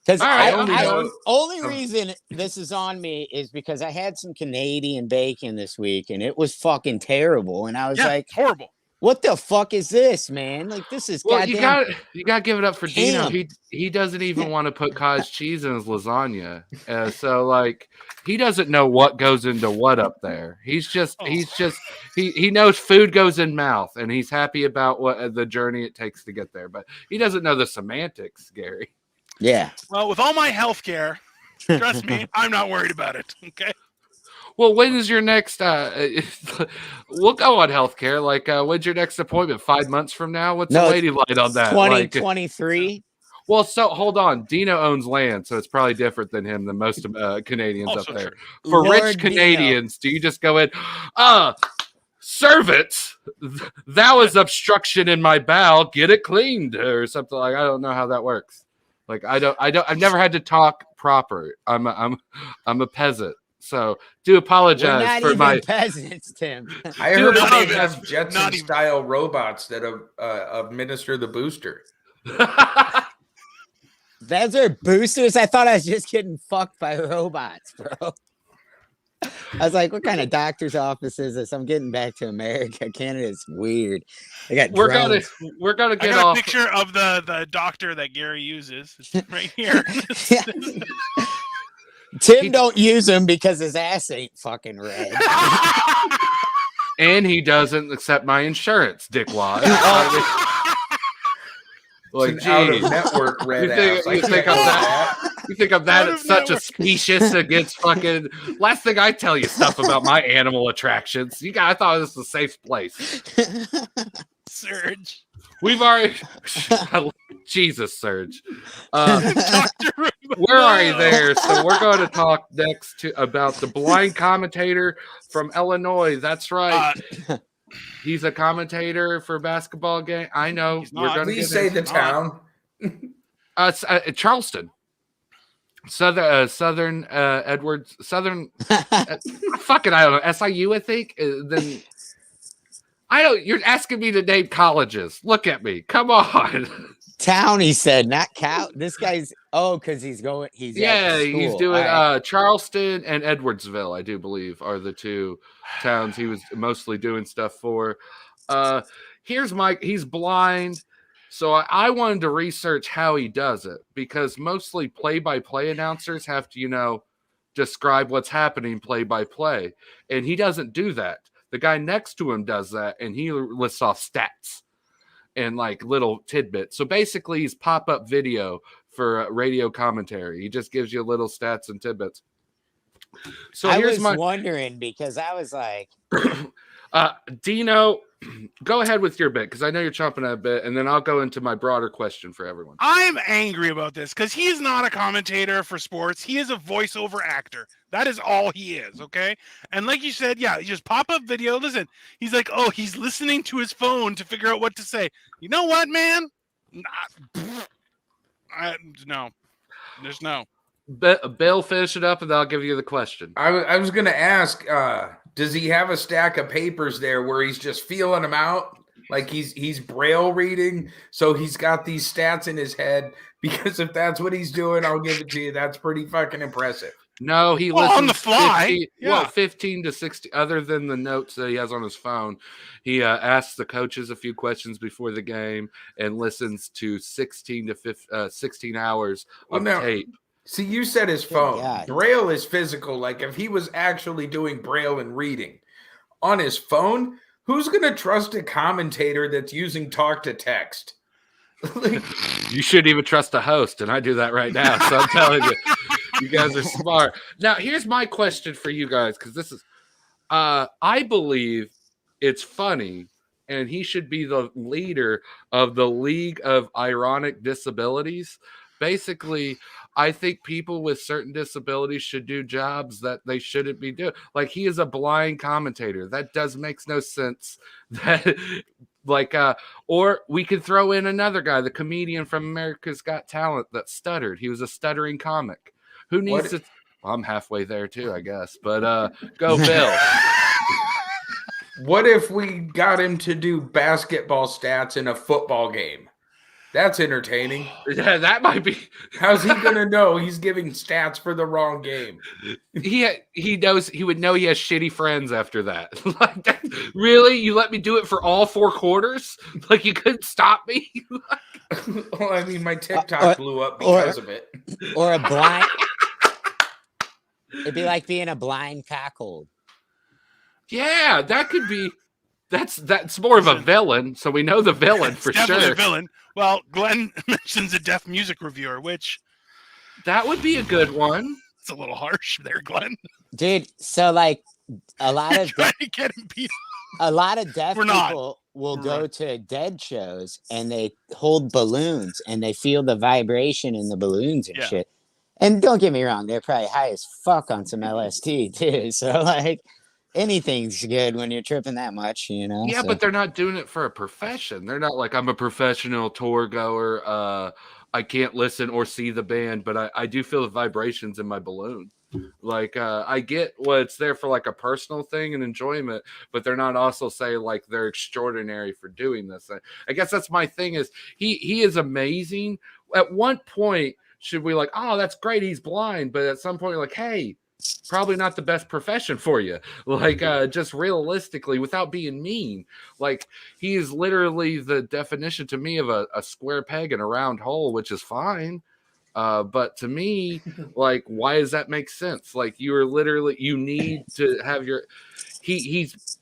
Because All right, only only know- reason this is on me is because I had some Canadian bacon this week and it was fucking terrible. And I was Yeah, like, it's horrible. what the fuck is this, man? Like, this is Well, goddamn. you got to give it up for Dino. Ham. He doesn't even want to put cottage cheese in his lasagna. So like he doesn't know what goes into what up there. He knows food goes in mouth, and he's happy about what the journey it takes to get there. But he doesn't know the semantics, Gary. Yeah. Well, with all my health care, trust me, I'm not worried about it. Okay. Well, when is your next? We'll go on healthcare. Like, when's your next appointment? 5 months from now? What's No, the lady light on that? Like, 2023. well, so hold on. Dino owns land, so it's probably different than him than most Canadians Also up there. true. For Lord rich Dino. Canadians, do you just go in? servants, that was obstruction in my bowel. Get it cleaned or something like. I don't know how that works. Like I've never had to talk proper. I'm a peasant. So do apologize We're not for even my peasants, Tim. I heard Not they even- have Jetson not even- style robots that administer the booster. Those are boosters. I thought I was just getting fucked by robots, bro. I was like, what kind of doctor's office is this? I'm getting back to America. Canada's weird. They got we're gonna I get got off. a picture of the doctor that Gary uses. It's right here. Tim don't use them because his ass ain't fucking red. And he doesn't accept my insurance, dickwad. Like, It's an out of geez. network red ass. You think I'm that? You think I'm that? Out of It's such a network. specious against fucking. Last thing I tell you stuff about my animal attractions. I thought this was a safe place. Surge. We've already. Jesus, Serge. Dr. Where are you there? So we're going to talk next about the blind commentator from Illinois. That's right. He's a commentator for a basketball game. I know. He's We're not. going to Please get say into the town. it's, Charleston. Southern Edwards. Southern. Fucking, I don't know. SIU, I think. Then I don't. You're asking me to name colleges. Look at me. Come on. Town, he said, not cow. This guy's because he's going. He's Yeah, at the he's school. doing All right. Charleston and Edwardsville, I do believe, are the two towns he was mostly doing stuff for. Here's he's blind, so I wanted to research how he does it because mostly play-by-play announcers have to, describe what's happening play-by-play, and he doesn't do that. The guy next to him does that, and he lists off stats and like little tidbits. So basically, he's pop-up video for radio commentary. He just gives you little stats and tidbits. So I here's was wondering because I was like, Dino, go ahead with your bit because I know you're chomping at a bit, and then I'll go into my broader question for everyone. I'm angry about this because he's not a commentator for sports. He is a voiceover actor. That is all he is, okay? And like you said, yeah, you just pop up video. Listen, he's like, oh, he's listening to his phone to figure out what to say. You know what, man? No. There's no. Bill, finish it up, and then I'll give you the question. I was going to ask, does he have a stack of papers there where he's just feeling them out? Like he's braille reading, so he's got these stats in his head. Because if that's what he's doing, I'll give it to you. That's pretty fucking impressive. No, he Well, listens on the fly, 15, yeah. 15 to 60. Other than the notes that he has on his phone, he asks the coaches a few questions before the game and listens to 16 to 16 hours Well, of now- tape. See, you said his phone. God. Braille is physical. Like if he was actually doing braille and reading on his phone, who's going to trust a commentator that's using talk to text? Like, You shouldn't even trust a host, and I do that right now. So I'm telling you, you guys are smart. Now, here's my question for you guys, because this is, I believe it's funny, and he should be the leader of the League of Ironic Disabilities. Basically, I think people with certain disabilities should do jobs that they shouldn't be doing. Like he is a blind commentator. That makes no sense. That or we could throw in another guy, the comedian from America's Got Talent that stuttered. He was a stuttering comic. Who needs to? Well, I'm halfway there too, I guess. But go Bill. what if we got him to do basketball stats in a football game? That's entertaining. Yeah, that might be. How's he gonna know he's giving stats for the wrong game? He knows he would know he has shitty friends after that. Like that, really, you let me do it for all 4 quarters? Like you couldn't stop me? Well, I mean, my TikTok blew up because of it. or a blind. It'd be like being a blind cockhold. Yeah, that could be. That's more of a villain, so we know the villain for Definitely sure. a villain. Well, Glenn mentions a deaf music reviewer, which That would be a good one. it's a little harsh there, Glenn. Dude, so like a lot of Trying to get him beat. deaf We're not. people will We're go right. to dead shows and they hold balloons and they feel the vibration in the balloons and Yeah. shit. And don't get me wrong, they're probably high as fuck on some LSD too. So like anything's good when you're tripping that much, you know. Yeah, so. but they're not doing it for a profession. They're not like, I'm a professional tour goer. I can't listen or see the band, but I do feel the vibrations in my balloon. Like, I get what it's there for, like a personal thing and enjoyment, but they're not also saying like they're extraordinary for doing this. I guess that's my thing is he is amazing. At one point, should we like, oh, that's great, he's blind, but at some point, you're like, hey, probably not the best profession for you. Like, just realistically, without being mean, like he is literally the definition to me of a square peg in a round hole, which is fine. But to me, like, why does that make sense? Like, you are literally, you need to have your, he's,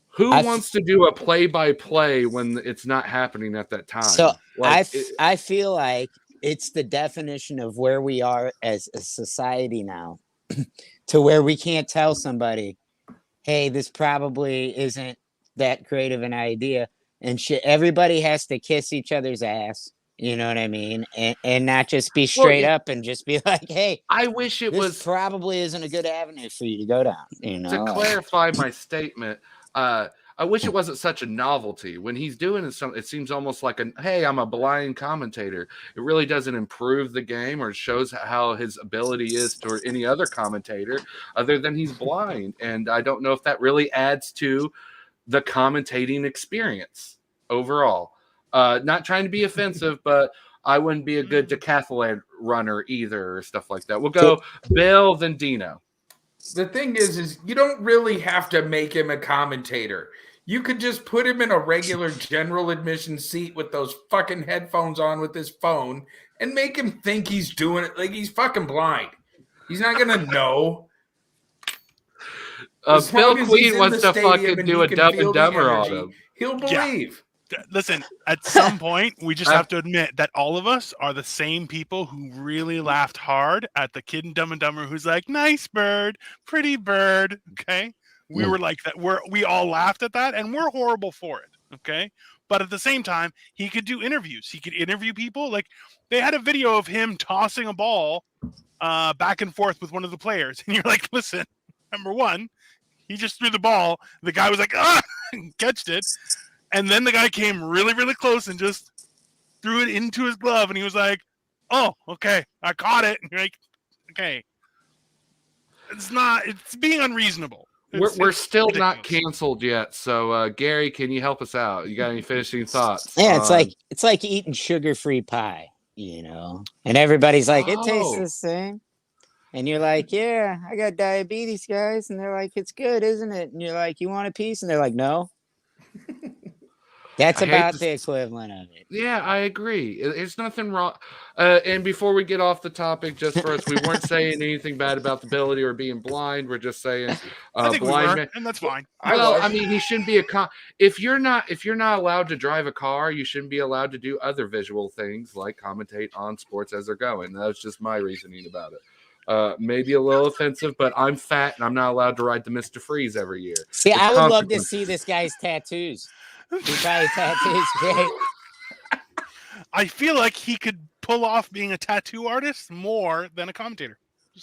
who wants to do a play-by-play when it's not happening at that time? So like, I feel like it's the definition of where we are as a society now, to where we can't tell somebody, hey, this probably isn't that great of an idea, and shit. Everybody has to kiss each other's ass. You know what I mean? And not just be straight up and just be like, hey, I wish it was probably isn't a good avenue for you to go down. You know, to clarify my statement, I wish it wasn't such a novelty. When he's doing it seems almost like hey, I'm a blind commentator. It really doesn't improve the game or shows how his ability is to any other commentator other than he's blind. And I don't know if that really adds to the commentating experience overall. Not trying to be offensive, but I wouldn't be a good decathlon runner either or stuff like that. We'll go Bill, then Dino. The thing is you don't really have to make him a commentator. You could just put him in a regular general admission seat with those fucking headphones on with his phone and make him think he's doing it like he's fucking blind. He's not going to know. Bill Queen wants to fucking do a Dumb and Dumber on him. He'll believe. Yeah. Listen, at some point, we just have to admit that all of us are the same people who really laughed hard at the kid in Dumb and Dumber who's like, nice bird, pretty bird, okay? We were like that. We all laughed at that, and we're horrible for it, okay? But at the same time, he could do interviews. He could interview people. Like, they had a video of him tossing a ball back and forth with one of the players. And you're like, listen, number one, he just threw the ball. The guy was like, and catched it. And then the guy came really, really close and just threw it into his glove. And he was like, oh, okay, I caught it. And you're like, okay. It's being unreasonable. We're still not canceled yet. So, Gary, can you help us out? You got any finishing thoughts? Yeah, it's like eating sugar-free pie, you know? And everybody's like, it tastes the same. And you're like, yeah, I got diabetes, guys. And they're like, it's good, isn't it? And you're like, you want a piece? And they're like, no. That's about the equivalent of it. Yeah, I agree. There's nothing wrong. And before we get off the topic, just for us, we weren't saying anything bad about the ability or being blind. We're just saying I think blind we were, man. and that's fine. Well, I mean, he shouldn't be if you're not allowed to drive a car, you shouldn't be allowed to do other visual things like commentate on sports as they're going. That's just my reasoning about it. Maybe a little offensive, but I'm fat and I'm not allowed to ride the Mr. Freeze every year. See, I would love to see this guy's tattoos. He probably tattoos great. I feel like he could pull off being a tattoo artist more than a commentator.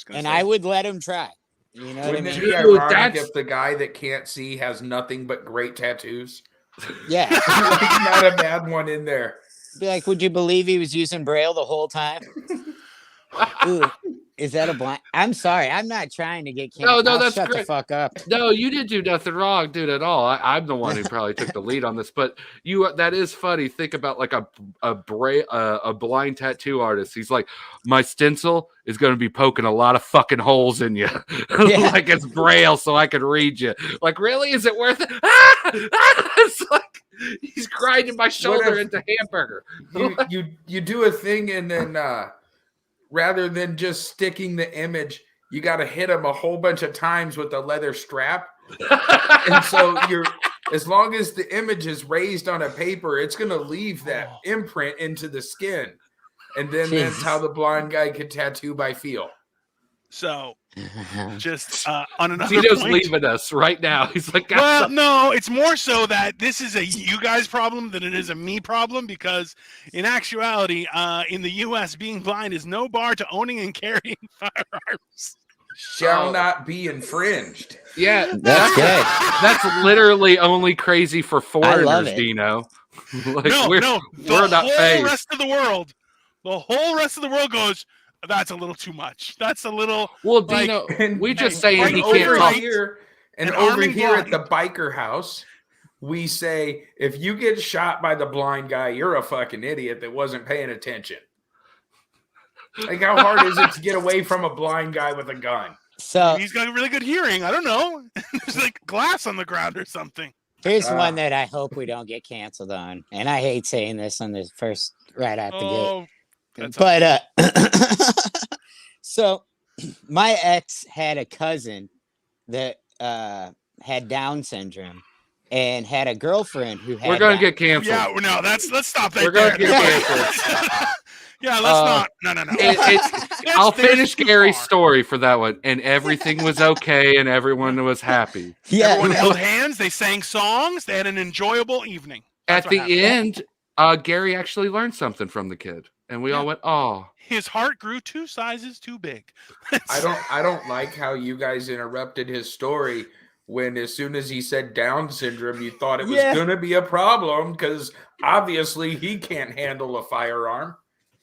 And I would let him try. You know what I mean? It be ironic if the guy that can't see has nothing but great tattoos? Yeah. Like, not a bad one in there. Be like, would you believe he was using Braille the whole time? Ooh, is that a blind? I'm sorry. I'm not trying to get canceled. No, that's shut great. The fuck up. No, you didn't do nothing wrong, dude, at all. I'm the one who probably took the lead on this, but that is funny. Think about like a blind tattoo artist. He's like, my stencil is going to be poking a lot of fucking holes in you. Yeah. Like it's Braille so I can read you. Like, really? Is it worth it? It's like he's grinding my shoulder into hamburger. You do a thing and then rather than just sticking the image, you got to hit him a whole bunch of times with a leather strap. And so as long as the image is raised on a paper, it's going to leave that imprint into the skin. And then that's how the blind guy could tattoo by feel. So just on another Tito's point, leaving us right now. He's like, well, no, it's more so that this is a you guys problem than it is a me problem, because in actuality, in the U.S., being blind is no bar to owning and carrying firearms. shall not be infringed. Yeah, That's good. That's literally only crazy for I love foreigners, it. Dino. Like, no. we're The not whole phased. rest of the world goes, that's a little too much. That's a little. Well, like, Dino, And- we just hey, saying right he over can't talk. here, and An over arming here at blind. the biker house, we say if you get shot by the blind guy, you're a fucking idiot that wasn't paying attention. Like, how hard is it to get away from a blind guy with a gun? So He's got really good hearing. I don't know. There's like glass on the ground or something. here's one that I hope we don't get canceled on. And I hate saying this on the first right out the gate. Oh, that's But so my ex had a cousin that had Down syndrome and had a girlfriend who had We're gonna Down. get canceled. yeah. No, let's stop that. We're gonna there. get canceled. Yeah, let's not. No. I'll There's finish too Gary's far. story for that one, and everything was okay, and everyone was happy. Yeah, Everyone held hands. They sang songs. They had an enjoyable evening. That's At what the happened. end, Gary actually learned something from the kid, and we all went, "Oh." His heart grew 2 sizes too big. I don't like how you guys interrupted his story when as soon as he said Down syndrome, you thought it was Yeah. gonna be a problem because obviously he can't handle a firearm.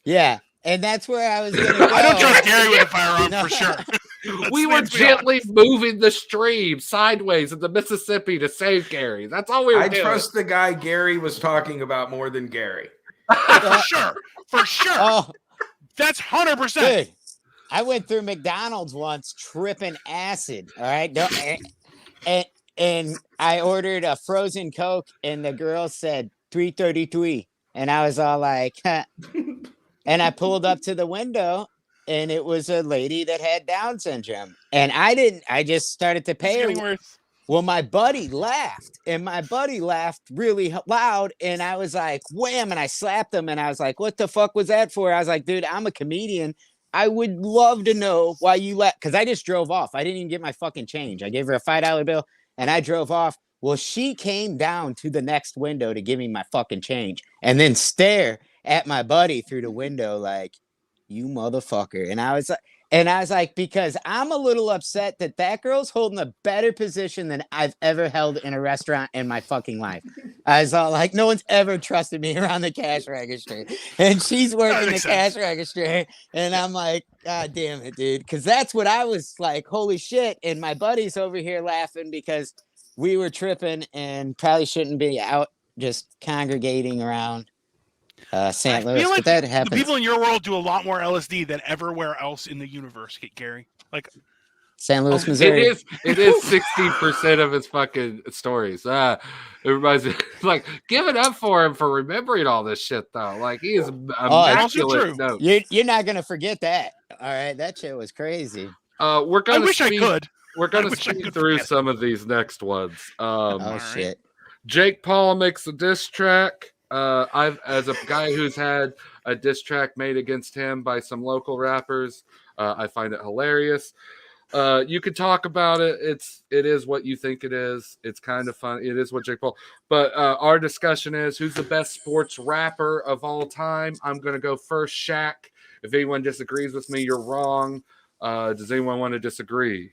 yeah. And that's where I was gonna go. I don't trust Gary with a firearm No. for sure. We were gently moving the stream sideways in the Mississippi to save Gary. That's all we were I doing. trust the guy Gary was talking about more than Gary. For sure. Oh, That's 100%. dude. I went through McDonald's once tripping acid. All right. And I ordered a frozen Coke, and the girl said 333. And I was all like, huh. And I pulled up to the window, and it was a lady that had Down syndrome. And I just started to It's pay getting her. worse. Well, my buddy laughed, and my buddy laughed really loud. And I was like, wham. And I slapped him, and I was like, what the fuck was that for? I was like, dude, I'm a comedian. I would love to know why you left. Because I just drove off. I didn't even get my fucking change. I gave her a $5 bill, and I drove off. Well, she came down to the next window to give me my fucking change and then stare at my buddy through the window like, you motherfucker. And I was like, because I'm a little upset that girl's holding a better position than I've ever held in a restaurant in my fucking life. I was all like, no one's ever trusted me around the cash register. And she's working the makes cash sense. register. And I'm like, God damn it, dude. Because that's what I was like, holy shit. And my buddy's over here laughing because we were tripping and probably shouldn't be out just congregating around St. I Louis. feel like But that the happens. people in your world do a lot more LSD than everywhere else in the universe, Gary. Like, St. Louis, It Missouri. is 60% of his fucking stories. Everybody's like, give it up for him for remembering all this shit though. Like he is also immaculate. true. No. You're not gonna forget that. All right, that shit was crazy. We're I gonna wish I could. We're gonna wish I speed could through forget. some of these next ones. Oh right. shit. Jake Paul makes a diss track. I've as a guy who's had a diss track made against him by some local rappers, I find it hilarious. You could talk about it. It is what you think it is. It's kind of fun. It is what Jake Paul. But our discussion is who's the best sports rapper of all time. I'm gonna go first, Shaq. If anyone disagrees with me, you're wrong. Does anyone want to disagree?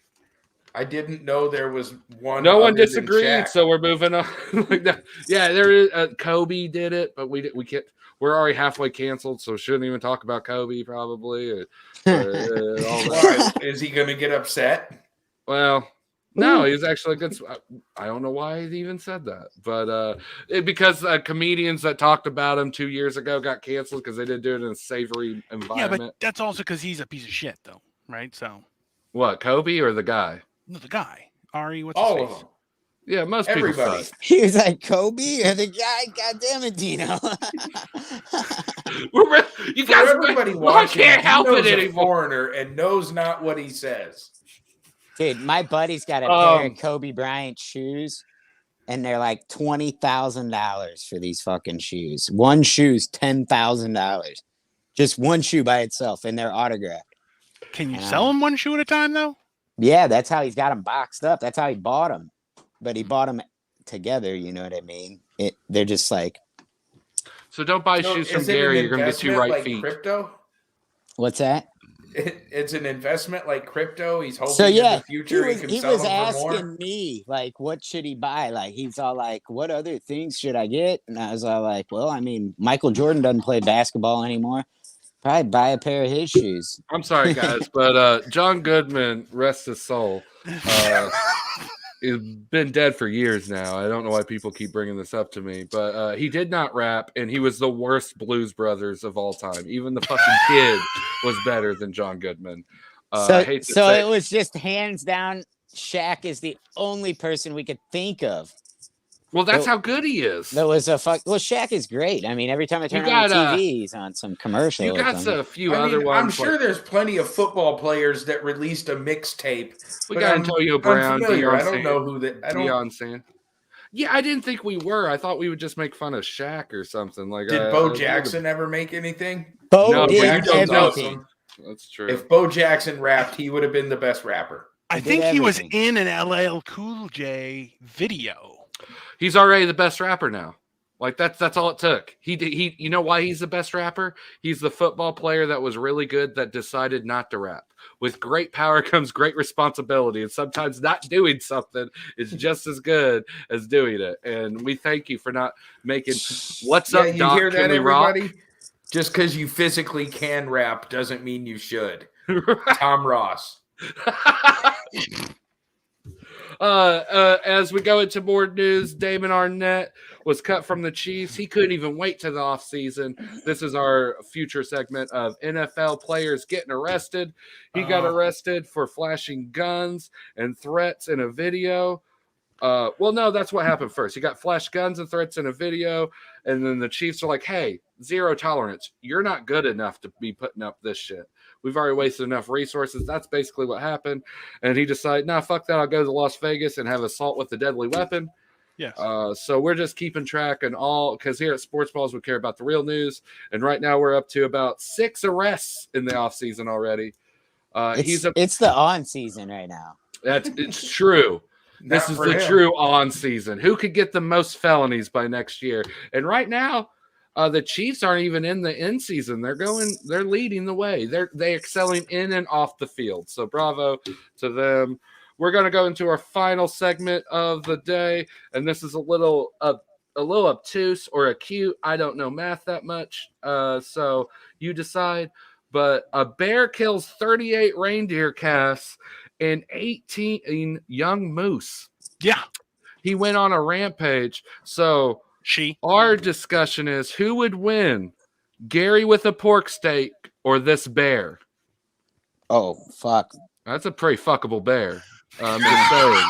I didn't know there was one. No one other than disagreed, Shaq. so we're moving on. Like that. Yeah, there is. Kobe did it, but we can't. We're already halfway canceled, so shouldn't even talk about Kobe probably. All that. Why? Is he going to get upset? Well, no, he was actually a good. I don't know why he even said that, but because comedians that talked about him 2 years ago got canceled because they didn't do it in a savory Yeah, environment. but that's also because he's a piece of shit, though, right? So, What, Kobe or the guy? no, the guy, Ari, what's All his of face? them. Yeah, most Everybody. people suck. He was like Kobe or the guy. God damn it, Dino. You For guys, everybody I watching, can't help Dino's it a anymore. foreigner and knows not what he says. Dude, my buddy's got a pair Um, of Kobe Bryant shoes, and they're like $20,000 for these fucking shoes. One shoe's $10,000. Just one shoe by itself, and they're autographed. Can you sell him one shoe at a time, though? Yeah, that's how he's got them boxed up. That's how he bought them. But he bought them together. You know what I mean? They're just like, So don't buy So shoes from is it an Gary. You're going to get two investment right like feet. Crypto? what's that? it's an investment like crypto. He's hoping So in yeah, the future he can sell them for more. asking me like, what should he buy? Like he's all like, what other things should I get? And I was all like, well, I mean, Michael Jordan doesn't play basketball anymore. Probably buy a pair of his shoes. I'm sorry, guys, but John Goodman, rest his soul, he's been dead for years now. I don't know why people keep bringing this up to me, but he did not rap, and he was the worst Blues Brothers of all time. Even the fucking kid was better than John Goodman. So it was just hands down, Shaq is the only person we could think of. Well, that's how good he is. That was a fuck. Well, Shaq is great. I mean, every time I turn on the TV, he's on some commercial. You got a few other ones. I'm sure there's plenty of football players that released a mixtape. We got Antonio Brown. I don't know who that. Deion Sanders. Yeah, I didn't think we were. I thought we would just make fun of Shaq or something. Like, did Bo Jackson ever make anything? Bo did everything. That's true. If Bo Jackson rapped, he would have been the best rapper. I think he was in an LL Cool J video. He's already the best rapper now. Like that's all it took. He you know why he's the best rapper? He's the football player that was really good that decided not to rap. With great power comes great responsibility, and sometimes not doing something is just as good as doing it. And we thank you for not making what's up, you Doc? Hear that, Can we rock? everybody? Just because you physically can rap doesn't mean you should. Tom Ross. As we go into more news, Damon Arnett was cut from the Chiefs. He couldn't even wait to the offseason. This is our future segment of NFL players getting arrested. He got arrested for flashing guns and threats in a video. Well, no, that's what happened first. He got flashed guns and threats in a video, and then the Chiefs are like, hey, zero tolerance. You're not good enough to be putting up this shit. We've already wasted enough resources. That's basically what happened. And he decided, nah, fuck that. I'll go to Las Vegas and have assault with a deadly weapon. Yes. So we're just keeping track and all, because here at Sportz Ballz, we care about the real news. And right now we're up to about 6 arrests in the offseason already. It's the on season right now. It's true. This is the true on season. Who could get the most felonies by next year? And right now, the Chiefs aren't even in the in season. They're leading the way. They're excelling in and off the field. So bravo to them. We're going to go into our final segment of the day, and this is a little obtuse or acute. I don't know math that much, so you decide. But a bear kills 38 reindeer calves and 18 young moose. Yeah. He went on a rampage. So our discussion is, who would win, Gary with a pork steak or this bear? Oh, fuck. That's a pretty fuckable bear. I'm just saying.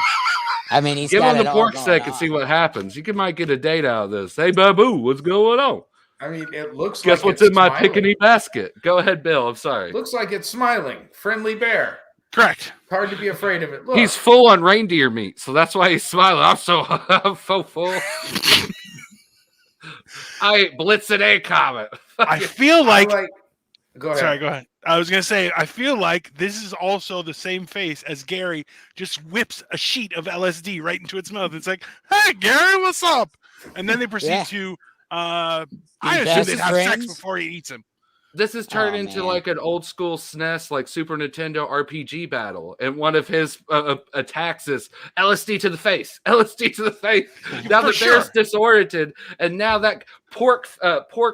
I mean, he's give got him the pork steak and see what happens. You might get a date out of this. Hey, Babu, what's going on? I mean, it looks Guess like what's in my picnic basket? Go ahead, Bill. I'm sorry. Looks like it's smiling. Friendly bear. Correct. Hard to be afraid of it. Look. He's full on reindeer meat, so that's why he's smiling. I'm so full. I ate Blitzen A comment. I feel like go ahead. Sorry, go ahead. I was gonna say, I feel like this is also the same face as Gary just whips a sheet of LSD right into its mouth. It's like, hey, Gary, what's up? And then they proceed to I assume they'd have sex before he eats him. This is turned into like an old school SNES, like Super Nintendo RPG battle. And one of his attacks is LSD to the face, LSD to the face. Now the bear's disoriented, and now that pork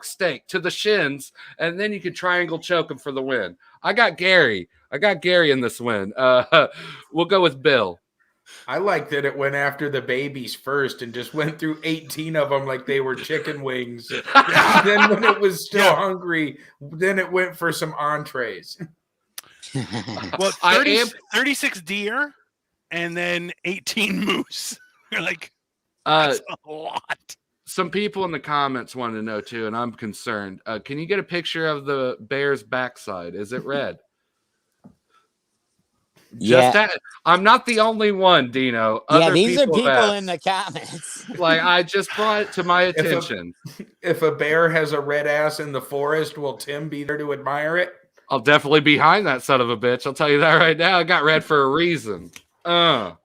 steak to the shins, and then you can triangle choke him for the win. I got Gary in this win. We'll go with Bill. I like that it went after the babies first and just went through 18 of them like they were chicken wings. Then when it was still hungry, then it went for some entrees. Well, 36 deer and then 18 moose. You're like, that's a lot. Some people in the comments want to know too, and I'm concerned. Can you get a picture of the bear's backside? Is it red? I'm not the only one, Dino. These are people in the comments. Like, I just brought it to my attention. If a bear has a red ass in the forest, will Tim be there to admire it? I'll definitely be behind that son of a bitch. I'll tell you that right now. I got red for a reason. Redneck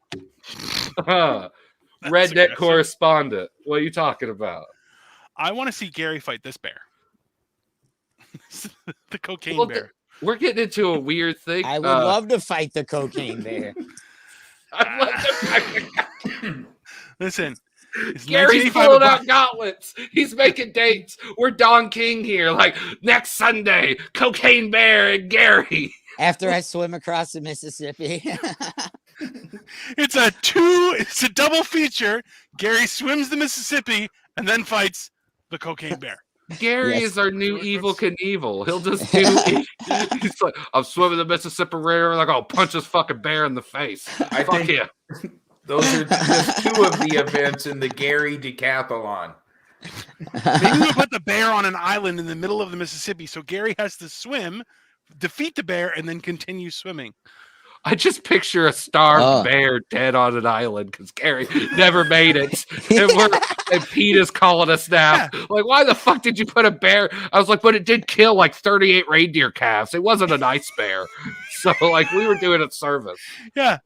correspondent. What are you talking about? I want to see Gary fight this bear. The cocaine bear. we're getting into a weird thing. I would love to fight the cocaine bear. I'd love to fight. Listen, Gary's pulling out gauntlets. He's making dates. We're Don King here. Like next Sunday, Cocaine Bear and Gary. After I swim across the Mississippi. It's a double feature. Gary swims the Mississippi and then fights the cocaine bear. Gary is our new Evil Knievel. He'll just do he's like, I'm swimming the Mississippi River, like I'll punch this fucking bear in the face. I think those are just two of the events in the Gary decathlon. Maybe we put the bear on an island in the middle of the Mississippi, so Gary has to swim, defeat the bear, and then continue swimming. I just picture a starved bear dead on an island because Gary never made it. And Pete is calling us now. Yeah. Like, why the fuck did you put a bear? I was like, but it did kill like 38 reindeer calves. It wasn't a nice bear. So, like, we were doing a service. Yeah.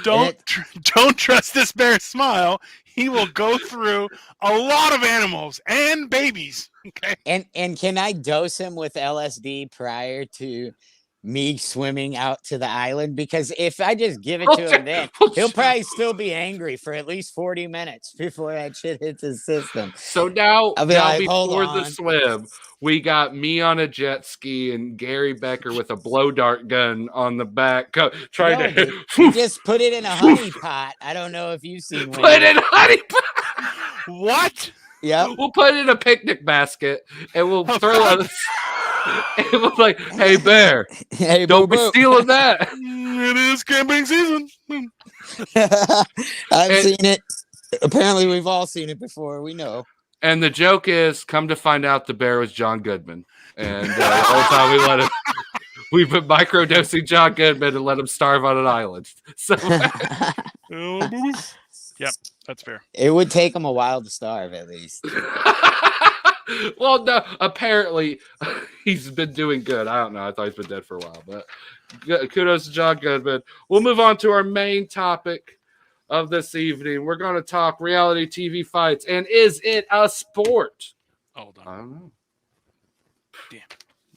Don't trust this bear's smile. He will go through a lot of animals and babies. Okay. And can I dose him with LSD prior to me swimming out to the island? Because if I just give it to him then, he'll probably still be angry for at least 40 minutes before that shit hits his system. So now like, before the swim, we got me on a jet ski and Gary Becker with a blow dart gun on the back, trying to just put it in a honey pot. I don't know if you've seen put it in a honey pot. What? Yeah, we'll put it in a picnic basket and we'll throw it. It was like, hey, bear, don't be stealing that. It is camping season. I've seen it. Apparently, we've all seen it before. We know. And the joke is, come to find out the bear was John Goodman. And the whole time we've been microdosing John Goodman and let him starve on an island. So, yep, that's fair. It would take him a while to starve, at least. Well, no, apparently he's been doing good. I don't know. I thought he's been dead for a while, but kudos to John Goodman. We'll move on to our main topic of this evening. We're going to talk reality TV fights, and is it a sport? Hold on. I don't know. Damn,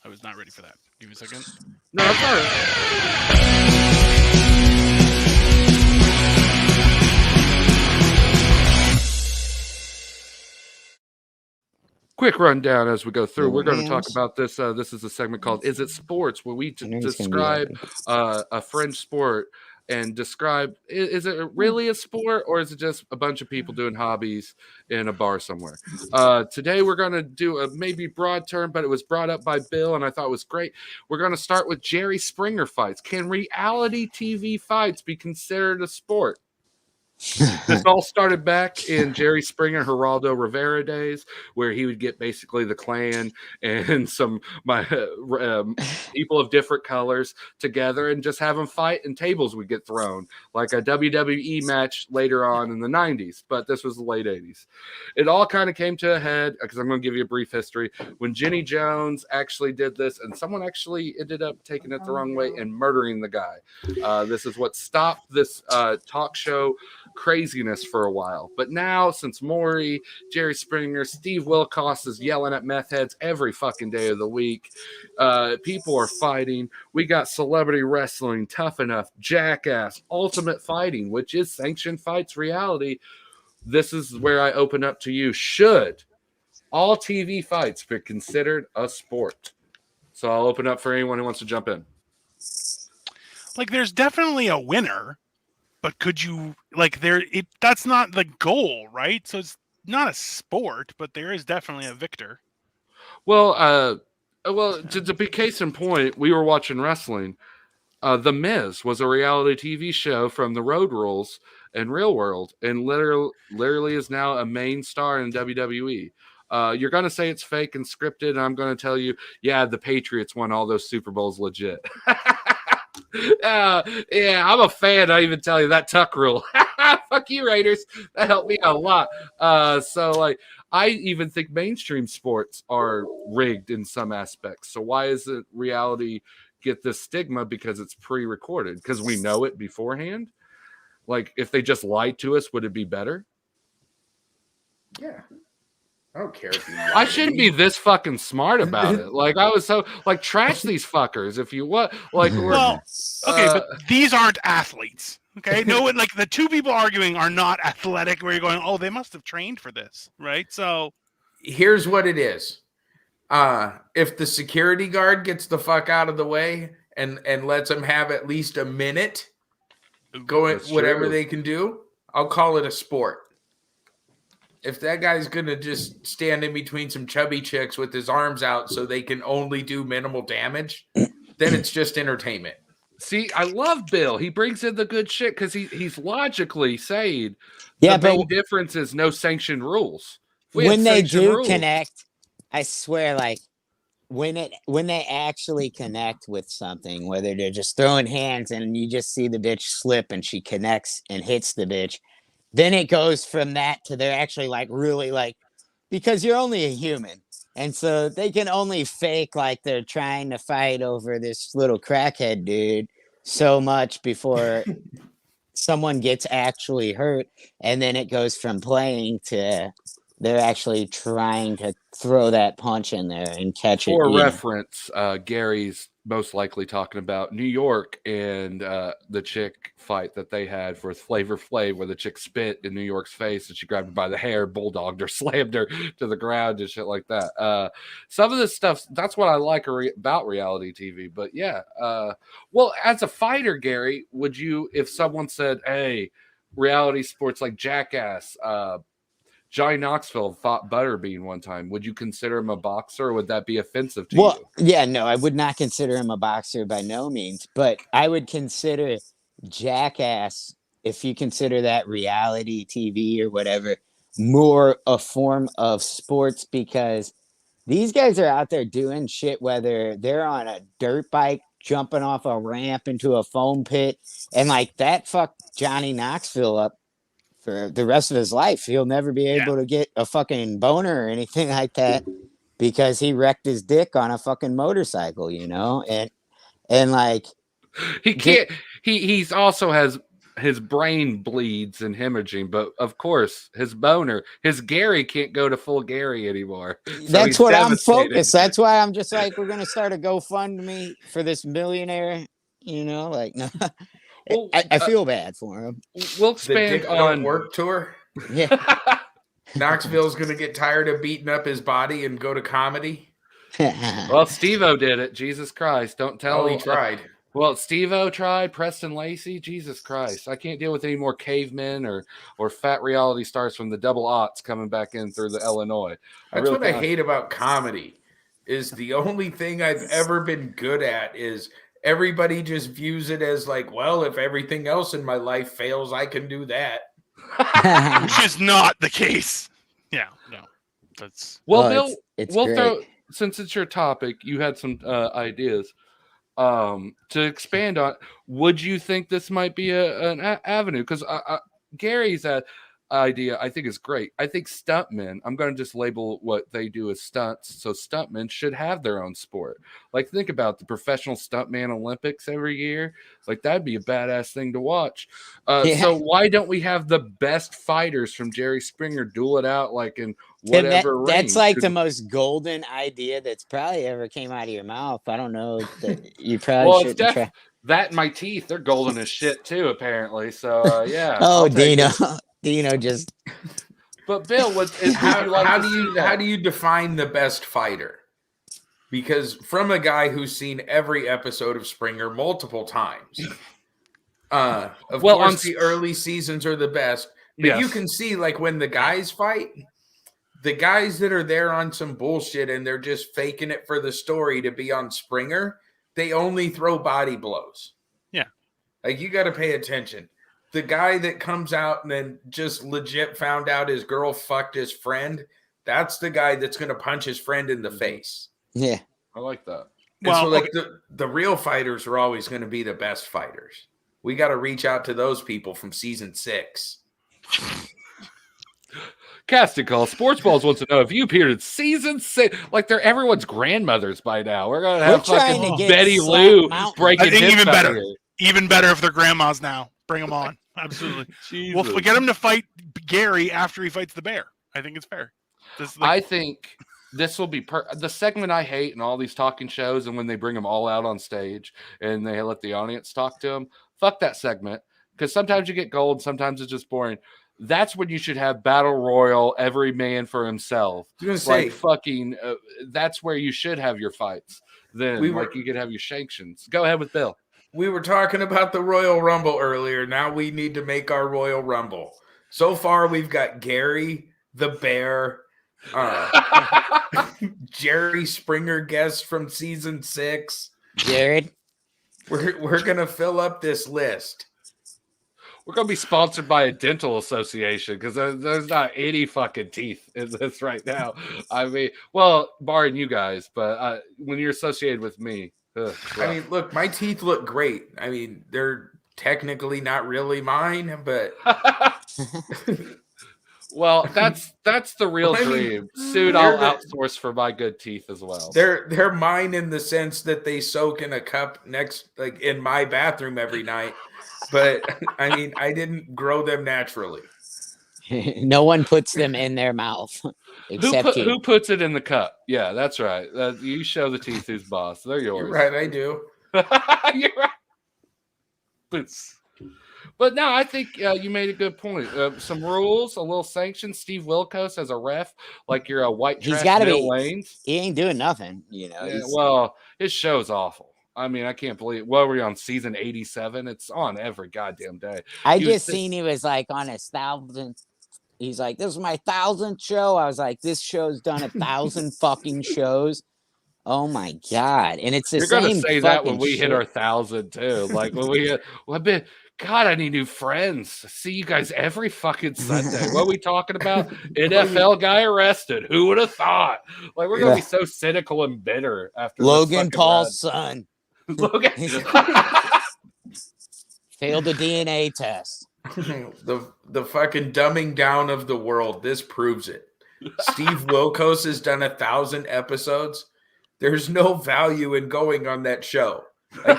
I was not ready for that. Give me a second. No, that's all right. Quick rundown as we go through. We're going to talk about this. This is a segment called "Is It Sports?" where we describe a fringe sport and describe is it really a sport or is it just a bunch of people doing hobbies in a bar somewhere. Today we're going to do a maybe broad term, but it was brought up by Bill and I thought it was great. We're going to start with Jerry Springer fights. Can reality TV fights be considered a sport? This all started back in Jerry Springer, Geraldo Rivera days, where he would get basically the clan and some people of different colors together and just have them fight, and tables would get thrown, like a WWE match later on in the 90s. But this was the late 80s. It all kind of came to a head, because I'm going to give you a brief history, when Jenny Jones actually did this, and someone actually ended up taking it the wrong way and murdering the guy. This is what stopped this talk show craziness for a while. But now, since Maury, Jerry Springer, Steve Wilkos is yelling at meth heads every fucking day of the week. People are fighting. We got celebrity wrestling, Tough Enough, Jackass, Ultimate Fighting, which is sanctioned fights reality. This is where I open up to you. Should all TV fights be considered a sport? So I'll open up for anyone who wants to jump in. Like, there's definitely a winner. But could you that's not the goal, right? So it's not a sport, but there is definitely a victor. Well, to be case in point, we were watching wrestling. The Miz was a reality TV show from the Road Rules and Real World, and literally is now a main star in WWE. You're going to say it's fake and scripted, and I'm going to tell you, yeah, the Patriots won all those Super Bowls legit. Yeah, I'm a fan. I even tell you that Tuck rule. Fuck you, Raiders. That helped me a lot. So like, I even think mainstream sports are rigged in some aspects. So why isn't reality get this stigma? Because it's pre-recorded. Because we know it beforehand. Like, if they just lied to us, would it be better? Yeah. I don't care if you. I shouldn't be this fucking smart about it. Like I was so like trash these fuckers if you what like. Well, okay, but these aren't athletes. Okay, no, like the two people arguing are not athletic. Where you're going, oh, they must have trained for this, right? So here's what it is. If the security guard gets the fuck out of the way and lets them have at least a minute, going whatever they can do, I'll call it a sport. If that guy's gonna just stand in between some chubby chicks with his arms out so they can only do minimal damage, then it's just entertainment. See, I love Bill. He brings in the good shit because he's logically saying Yeah, the main but difference is no sanctioned rules. when they do connect, I swear, like when they actually connect with something, whether they're just throwing hands and you just see the bitch slip and she connects and hits the bitch, then it goes from that to they're actually like really like, because you're only a human. And so they can only fake like they're trying to fight over this little crackhead dude so much before someone gets actually hurt. And then it goes from playing to they're actually trying to throw that punch in there and catch it. For reference, Gary's most likely talking about New York and the chick fight that they had for Flavor Flav, where the chick spit in New York's face and she grabbed her by the hair, bulldogged her, slammed her to the ground and shit like that. Some of this stuff, that's what I like about reality TV. But yeah, well, as a fighter, Gary, would you, if someone said, hey, reality sports like Jackass, Johnny Knoxville fought Butterbean one time, would you consider him a boxer, or would that be offensive to you? Yeah, no, I would not consider him a boxer by no means, but I would consider Jackass, if you consider that reality TV or whatever, more a form of sports, because these guys are out there doing shit, whether they're on a dirt bike, jumping off a ramp into a foam pit, and like that fucked Johnny Knoxville up for the rest of his life. He'll never be able to get a fucking boner or anything like that because he wrecked his dick on a fucking motorcycle, you know? And like he can't he's also has his brain bleeds and hemorrhaging, but of course his boner, his Gary can't go to full Gary anymore. That's what I'm focused. That's why I'm just like, we're gonna start a GoFundMe for this millionaire, you know, like no. Well, I feel bad for him. We'll expand on work tour. Yeah. Knoxville's gonna get tired of beating up his body and go to comedy. Well, Steve-O did it. Jesus Christ. Don't tell he tried. Well, Steve-O tried, Preston Lacey. Jesus Christ. I can't deal with any more cavemen or fat reality stars from the double aughts coming back in through the Illinois. That's what I hate about comedy, is the only thing I've ever been good at is everybody just views it as like, well, if everything else in my life fails, I can do that. Which is not the case. Yeah, no. That's Bill, it's we'll great. throw, since it's your topic, you had some ideas to expand on. Would you think this might be an avenue? Because Gary's idea, I think, is great. I think stuntmen, I'm going to just label what they do as stunts. So stuntmen should have their own sport. Like, think about the professional stuntman Olympics every year. Like, that'd be a badass thing to watch. So why don't we have the best fighters from Jerry Springer duel it out like in whatever ring? That's like the most golden idea that's probably ever came out of your mouth. I don't know that you probably should try. That and my teeth, they're golden as shit too, apparently. So yeah. Oh, Dino just. But Bill, how do you define the best fighter? Because from a guy who's seen every episode of Springer multiple times, of course the early seasons are the best. But you can see, like, when the guys fight, the guys that are there on some bullshit and they're just faking it for the story to be on Springer, they only throw body blows. Yeah. Like, you got to pay attention. The guy that comes out and then just legit found out his girl fucked his friend, that's the guy that's going to punch his friend in the face. Yeah. I like that. Well, so, like, the real fighters are always going to be the best fighters. We got to reach out to those people from season 6. Casting call. Sportz Ballz wants to know if you appeared in season 6. Like, they're everyone's grandmothers by now. We're gonna have fucking Betty Lou breaking hips even better. Here. Even better if they're grandmas now. Bring them on. Absolutely. We'll get him to fight Gary after he fights the bear. I think it's fair. I think this will be the segment I hate in all these talking shows, and when they bring them all out on stage and they let the audience talk to them, fuck that segment, because sometimes you get gold, sometimes it's just boring. That's when you should have battle royal, every man for himself. I was gonna say, fucking, that's where you should have your fights. Then, you could have your sanctions. Go ahead with Bill. We were talking about the Royal Rumble earlier. Now we need to make our Royal Rumble. So far, we've got Gary the Bear, Jerry Springer, guest from season 6. Jared, we're gonna fill up this list. We're gonna be sponsored by a dental association because there's not any fucking teeth in this right now. I mean, well, barring you guys, but when you're associated with me. I mean, look, my teeth look great. I mean, they're technically not really mine, but well, that's the real dream. Soon I'll outsource for my good teeth as well. They're mine in the sense that they soak in a cup in my bathroom every night. But I mean, I didn't grow them naturally. No one puts them in their mouth except you. Who puts it in the cup? Yeah, that's right. You show the teeth who's boss. They're yours. You're right, I do. You're right. But no, I think you made a good point. Some rules, a little sanction. Steve Wilkos as a ref, like you're a white trash. He's got to be. Lanes. He ain't doing nothing, you know. Yeah, well, his show's awful. I mean, I can't believe. Well, we're on season 87. It's on every goddamn day. I just seen he was like on his 1,000th. He's like, this is my 1,000th show. I was like, this show's done 1,000 fucking shows. Oh my god! And it's the You're same. You're gonna say that when we shit. hit our 1,000 too. Like when we hit, God, I need new friends. See you guys every fucking Sunday. What are we talking about? NFL guy arrested. Who would have thought? Like we're gonna be so cynical and bitter after Logan Paul's son. Logan failed the DNA test. the fucking dumbing down of the world. This proves it. Steve Wilkos has done 1,000 episodes. There's no value in going on that show. Like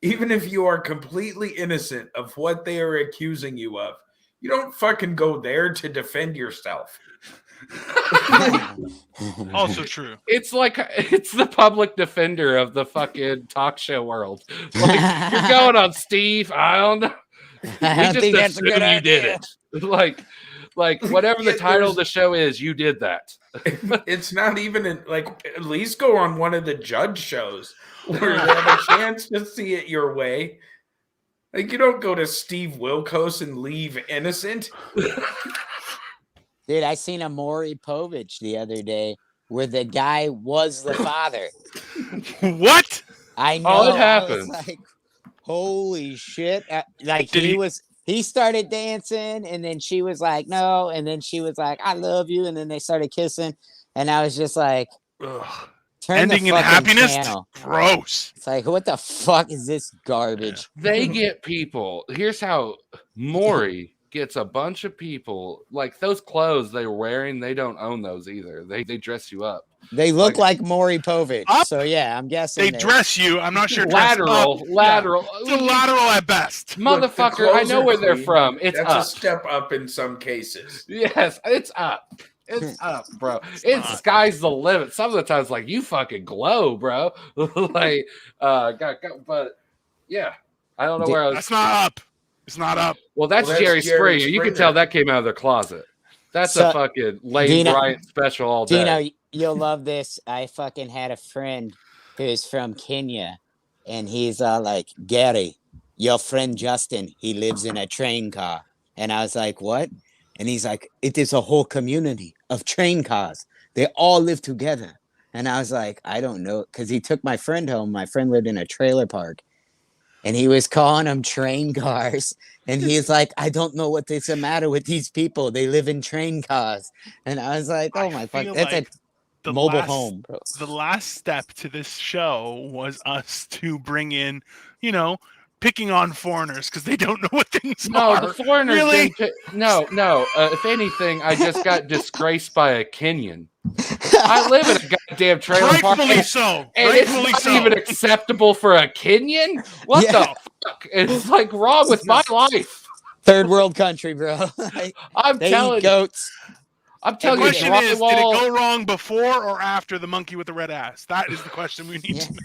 even if you are completely innocent of what they are accusing you of, you don't fucking go there to defend yourself. Also true. It's the public defender of the fucking talk show world. Like, you're going on Steve. I don't know. I don't think that's a good you did idea. it. Like whatever the title of the show is, you did that. It's not even at least go on one of the judge shows where you have a chance to see it your way. Like you don't go to Steve Wilkos and leave innocent. Dude, I seen a Maury Povich the other day where the guy was the father. What? I know. Oh, it I happens. was like, holy shit. Like he started dancing and then she was like, no. And then she was like, I love you. And then they started kissing. And I was just like, ugh. turn Ending the in fucking happiness? channel. Gross. It's like, what the fuck is this garbage? They get people. Here's how Maury gets a bunch of people. Like those clothes they were wearing, they don't own those either. They dress you up. They look like Maury Povich. Up? So yeah, I'm guessing They dress you. I'm not sure. Lateral. Yeah. It's a lateral at best. Motherfucker, Look, the I know where they're clean. from. It's That's up. a step up in some cases. Yes, it's up. It's up, bro. It's sky's the limit. Some of the times, like you fucking glow, bro. But yeah, I don't know where I was. That's not up. It's not up. Well, that's Jerry Springer. You can tell that came out of their closet. That's a fucking Lane Bryant special all day. Dino, you'll love this. I fucking had a friend who's from Kenya, and he's like, Gary, your friend Justin, he lives in a train car. And I was like, what? And he's like, it is a whole community of train cars. They all live together. And I was like, I don't know. Because he took my friend home. My friend lived in a trailer park. And he was calling them train cars. And he's like, I don't know what is the matter with these people. They live in train cars. And I was like, oh my fuck. That's like a mobile home, bro. The last step to this show was us to bring in, picking on foreigners because they don't know what things are. No, the foreigners really? No. If anything, I just got disgraced by a Kenyan. I live in a goddamn trailer park. Rightfully so. And Rightfully it's so. not even acceptable for a Kenyan? What the fuck is like wrong with my life? Third world country, bro. I'm they telling eat goats. I'm The telling you, question is, did it drywall. go wrong before or after the monkey with the red ass? That is the question we need to know.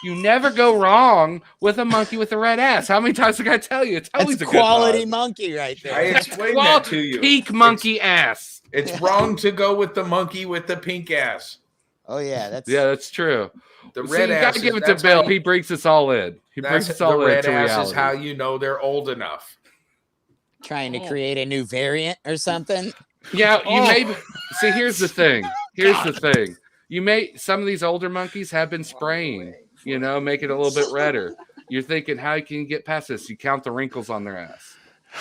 You never go wrong with a monkey with a red ass. How many times did I tell you? It's always That's a good quality time. monkey right I there. explained that to you. Peak monkey ass. It's wrong to go with the monkey with the pink ass. Oh yeah, That's true. The See, red you ass. gotta give it to that's Bill. how He brings us all in. He brings us all the red into ass reality. is how you know they're old enough. Trying to create a new variant or something. Yeah, you Oh. may. See, here's the thing. You may. Some of these older monkeys have been spraying. You know, make it a little bit redder. You're thinking, how can you get past this? You count the wrinkles on their ass.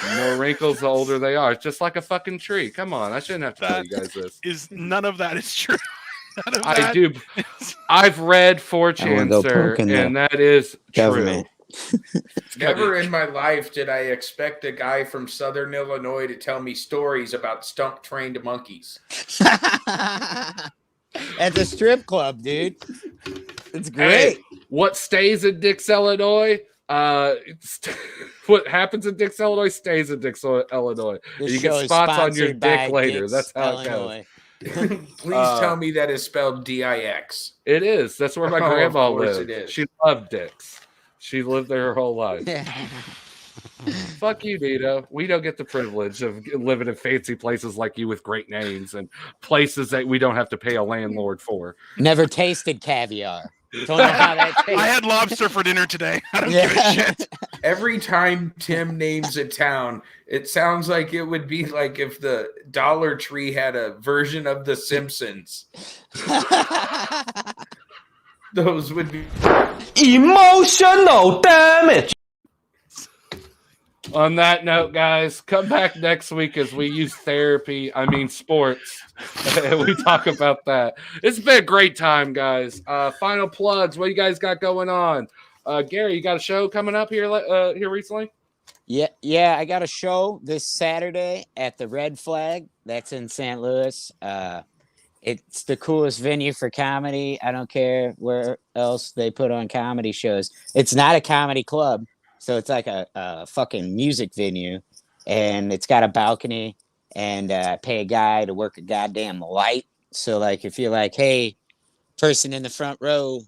The more wrinkles, the older they are. It's just like a fucking tree. Come on, I shouldn't have to tell you guys this. None of that is true. I do. I've read 4chan, sir, and that is government. true. Never in my life did I expect a guy from Southern Illinois to tell me stories about stump-trained monkeys. At the strip club, dude. It's great. Hey, what stays in Dix, Illinois? What happens in Dix, Illinois stays in Dix, Illinois. This You show get is spots on your sponsored by dick later. Dix, That's how Illinois. it goes. Please tell me that is spelled D-I-X. It is. That's where my Oh, grandma of course lived. it is. She loved Dix. She lived there her whole life. Fuck you, Nito. We don't get the privilege of living in fancy places like you with great names and places that we don't have to pay a landlord for. Never tasted caviar. Don't know how that tastes. I had lobster for dinner today. I don't Yeah. give a shit. Every time Tim names a town, it sounds like it would be like if the Dollar Tree had a version of The Simpsons. Those would be emotional damage. On that note, guys, come back next week as we use sports, and we talk about that. It's been a great time, guys. Final plugs. What you guys got going on? Gary, you got a show coming up here recently? Yeah, I got a show this Saturday at the Red Flag. That's in St. Louis. It's the coolest venue for comedy. I don't care where else they put on comedy shows. It's not a comedy club. So it's like a fucking music venue, and it's got a balcony, and pay a guy to work a goddamn light. So like, if you're like, hey, person in the front row,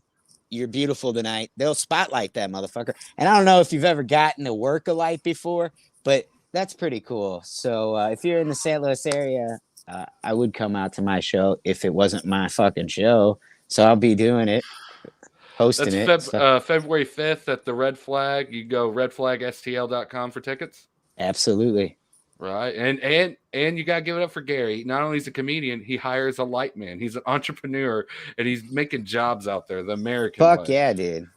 you're beautiful tonight, they'll spotlight that motherfucker. And I don't know if you've ever gotten to work a light before, but that's pretty cool. So if you're in the St. Louis area, I would come out to my show if it wasn't my fucking show. So I'll be doing it. Hosting That's it. February 5th at the Red Flag. You go redflagstl.com for tickets. Absolutely. Right. And you got to give it up for Gary. Not only is he a comedian, he hires a light man. He's an entrepreneur, and he's making jobs out there, the American Fuck way. yeah, dude.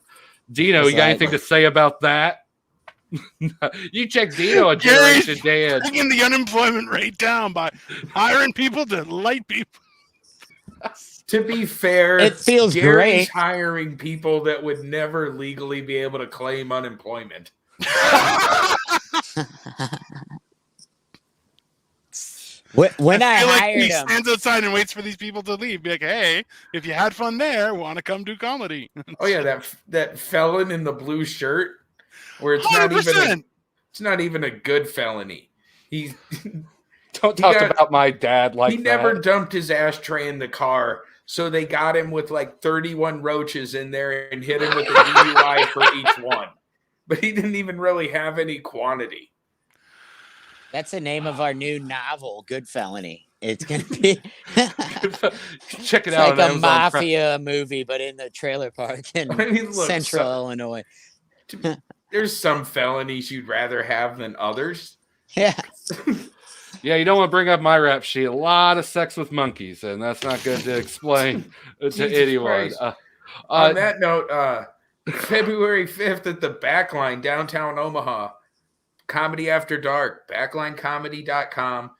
Dino, It's you got like- anything to say about that? You check Dino a Generation Dan. Bringing the unemployment rate down by hiring people to light people. To be fair, It feels Gary's great. hiring people that would never legally be able to claim unemployment. When I feel like hired he him, stands outside and waits for these people to leave. Be like, hey, if you had fun there, want to come do comedy? Oh yeah, that felon in the blue shirt, where it's not 100%. even a good felony. He's Don't talk about my dad like he that. never dumped his ashtray in the car, so they got him with like 31 roaches in there and hit him with a DUI for each one. But he didn't even really have any quantity. that's the name of our new novel, Good Felony. It's gonna be Check it it's out. like on a Amazon mafia movie, but in the trailer park in I mean, look, Central Illinois. There's some felonies you'd rather have than others. Yeah, Yeah, you don't want to bring up my rap sheet. A lot of sex with monkeys, and that's not good to explain to Jesus anyone. Christ. On that note, February 5th at the Backline, downtown Omaha, Comedy After Dark, backlinecomedy.com.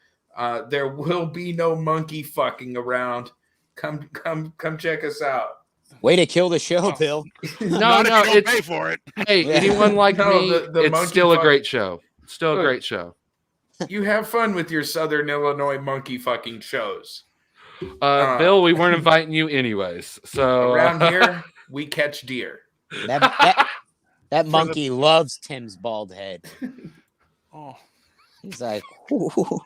There will be no monkey fucking around. Come check us out. way to kill the show, Bill. no, Not if you don't it's pay for it. hey, Yeah. anyone like No, me, the it's monkey still a fuck- great show. Still a Look. great show. You have fun with your Southern Illinois monkey fucking shows. Bill, we weren't inviting you anyways. So Around here, we catch deer. That monkey loves Tim's bald head. Oh, He's like, "Ooh."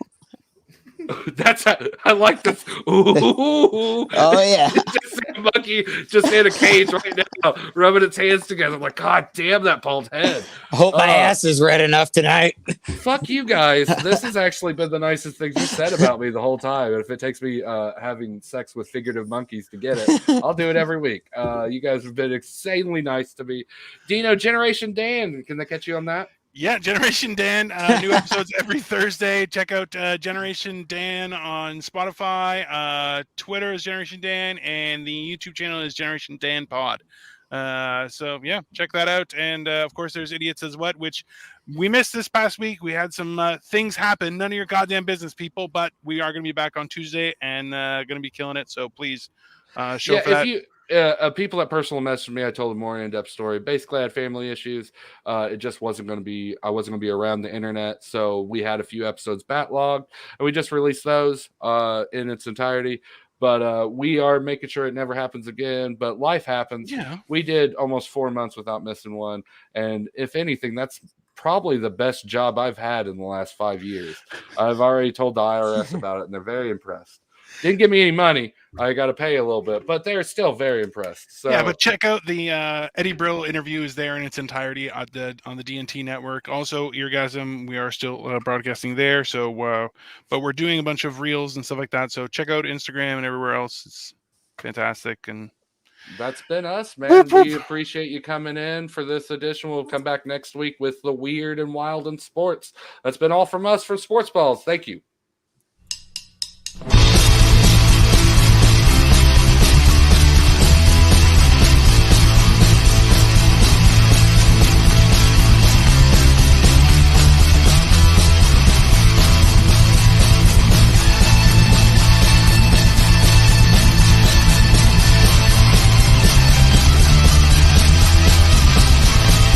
I like this. Ooh. Oh yeah. Just see a monkey just in a cage right now, rubbing its hands together. I'm like, God damn that bald head. I hope my ass is red enough tonight. Fuck you guys. This has actually been the nicest thing you said about me the whole time. And if it takes me having sex with figurative monkeys to get it, I'll do it every week. You guys have been insanely nice to me. Dino, Generation Dan, can they catch you on that? Yeah, Generation Dan, new episodes every Thursday. Check out Generation Dan on Spotify. Twitter is Generation Dan, and the YouTube channel is Generation Dan Pod. So yeah, check that out. And of course, there's Idiots as What, which we missed this past week. We had some things happen. None of your goddamn business, people. But we are going to be back on Tuesday and going to be killing it. So please show for that. People that personal messaged me, I told them more in-depth story. Basically, I had family issues. It just wasn't going to be. I wasn't going to be around the internet, so we had a few episodes backlogged, and we just released those in its entirety. But we are making sure it never happens again. But life happens. Yeah. We did almost 4 months without missing one, and if anything, that's probably the best job I've had in the last 5 years. I've already told the IRS about it, and they're very impressed. Didn't give me any money. I got to pay a little bit, but they're still very impressed. So yeah, but check out the Eddie Brill interview is there in its entirety on the DNT network. Also, Eargasm, we are still broadcasting there. So, but we're doing a bunch of reels and stuff like that. So check out Instagram and everywhere else. It's fantastic. And that's been us, man. We appreciate you coming in for this edition. We'll come back next week with the weird and wild in sports. That's been all from us from Sportz Ballz. Thank you.